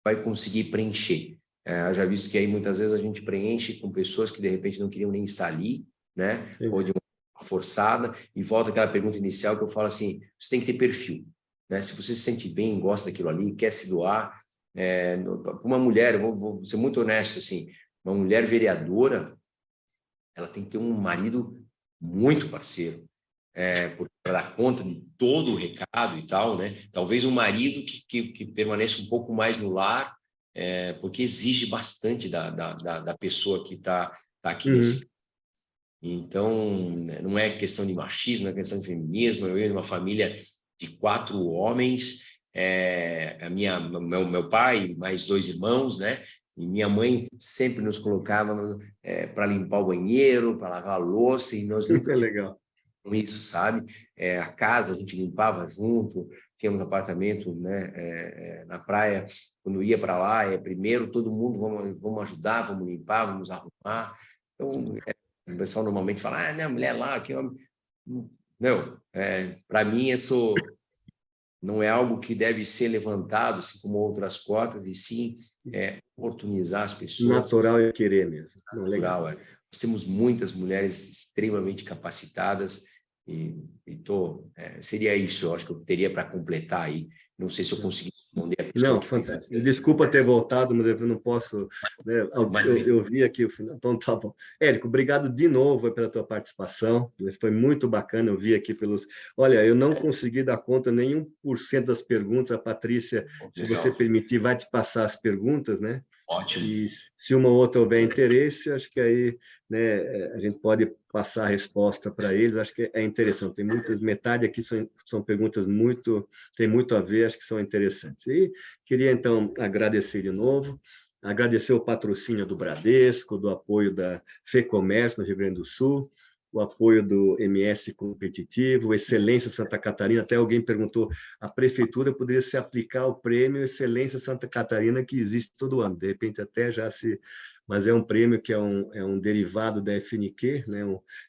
vai conseguir preencher. Eu já visto que aí muitas vezes a gente preenche com pessoas que de repente não queriam nem estar ali, né? Sim. Ou de uma forçada, e volta aquela pergunta inicial que eu falo assim: você tem que ter perfil, né? Se você se sente bem, gosta daquilo ali, quer se doar, uma mulher, eu vou ser muito honesto assim, uma mulher vereadora, ela tem que ter um marido muito parceiro, porque ela dá conta de todo o recado e tal, né? Talvez um marido que permaneça um pouco mais no lar, porque exige bastante da pessoa que está aqui nesse. Uhum. Então, não é questão de machismo, não é questão de feminismo. Eu venho de uma família de 4 homens, meu pai, mais 2 irmãos, né? E minha mãe sempre nos colocava para limpar o banheiro, para lavar a louça, e nós nunca É legal. com isso, sabe? A casa a gente limpava junto, tínhamos apartamento, né, na praia. Quando ia para lá, primeiro todo mundo vamos ajudar, vamos limpar, vamos arrumar. Então, o pessoal normalmente fala, né, mulher lá, que homem. Meu, para mim, não é algo que deve ser levantado, assim como outras cotas, e sim oportunizar as pessoas. Natural é querer mesmo. Não, legal. Nós temos muitas mulheres extremamente capacitadas seria isso, eu acho que eu teria para completar aí. Não sei se eu consegui responder a pessoa. Não, fantástico. Desculpa ter voltado, mas eu não posso... Né? Eu vi aqui o final. Então, tá bom. Érico, obrigado de novo pela tua participação. Foi muito bacana, eu vi aqui pelos... Olha, eu não consegui dar conta nem 1% das perguntas. A Patrícia, se você permitir, vai te passar as perguntas, né? Ótimo. E se uma ou outra houver interesse, acho que aí, né, a gente pode passar a resposta para eles. Acho que é interessante. Tem muitas, metade aqui são perguntas tem muito a ver, acho que são interessantes. E queria, então, agradecer de novo, agradecer o patrocínio do Bradesco, do apoio da FEComércio, no Rio Grande do Sul, o apoio do MS Competitivo, Excelência Santa Catarina. Até alguém perguntou, a prefeitura poderia se aplicar ao prêmio Excelência Santa Catarina, que existe todo ano, de repente até já se... Mas é um prêmio que é um derivado da FNQ, né?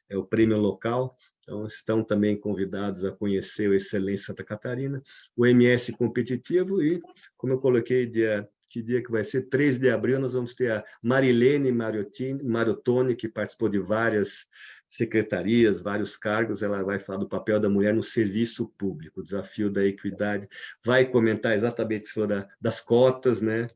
É o prêmio local, então estão também convidados a conhecer o Excelência Santa Catarina, o MS Competitivo e, como eu coloquei, que dia que vai ser? 3 de abril, nós vamos ter a Marilene Mariotoni, que participou de várias secretarias, vários cargos, ela vai falar do papel da mulher no serviço público, o desafio da equidade, vai comentar exatamente isso das cotas, né,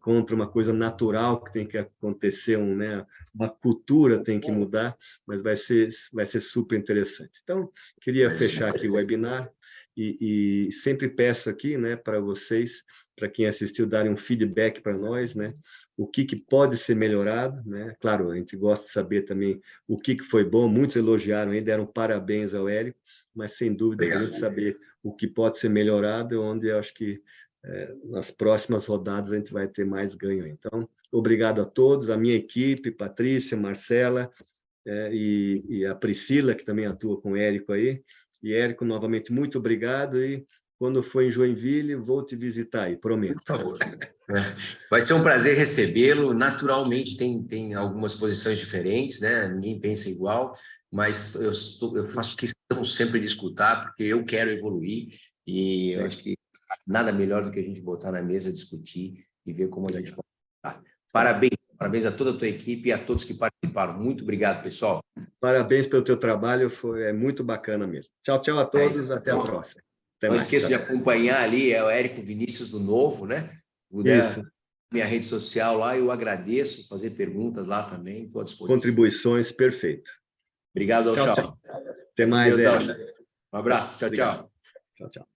contra uma coisa natural que tem que acontecer, uma cultura tem que mudar, mas vai ser super interessante. Então, queria fechar aqui o webinar e sempre peço aqui, né, para vocês, para quem assistiu, darem um feedback para nós, né, o que pode ser melhorado, né? Claro, a gente gosta de saber também o que foi bom, muitos elogiaram, deram parabéns ao Érico, mas sem dúvida para a gente saber o que pode ser melhorado, onde eu acho que nas próximas rodadas a gente vai ter mais ganho. Então, obrigado a todos, a minha equipe, Patrícia, Marcela e a Priscila, que também atua com o Érico aí. E Érico, novamente, muito obrigado e quando for em Joinville, vou te visitar aí, prometo. Por favor. Vai ser um prazer recebê-lo. Naturalmente, tem algumas posições diferentes, né? Ninguém pensa igual, mas eu faço questão sempre de escutar, porque eu quero evoluir e eu acho que nada melhor do que a gente botar na mesa, discutir e ver como a gente pode ajudar. Parabéns a toda a tua equipe e a todos que participaram. Muito obrigado, pessoal. Parabéns pelo teu trabalho, é muito bacana mesmo. Tchau, tchau a todos, até a próxima. Não esqueça de acompanhar ali, é o Érico Vinícius do Novo, né? Isso. Minha rede social lá, eu agradeço, fazer perguntas lá também, estou à disposição. Contribuições, perfeito. Obrigado, tchau. Até mais, Érico. Um abraço, tchau, tchau. Tchau, tchau.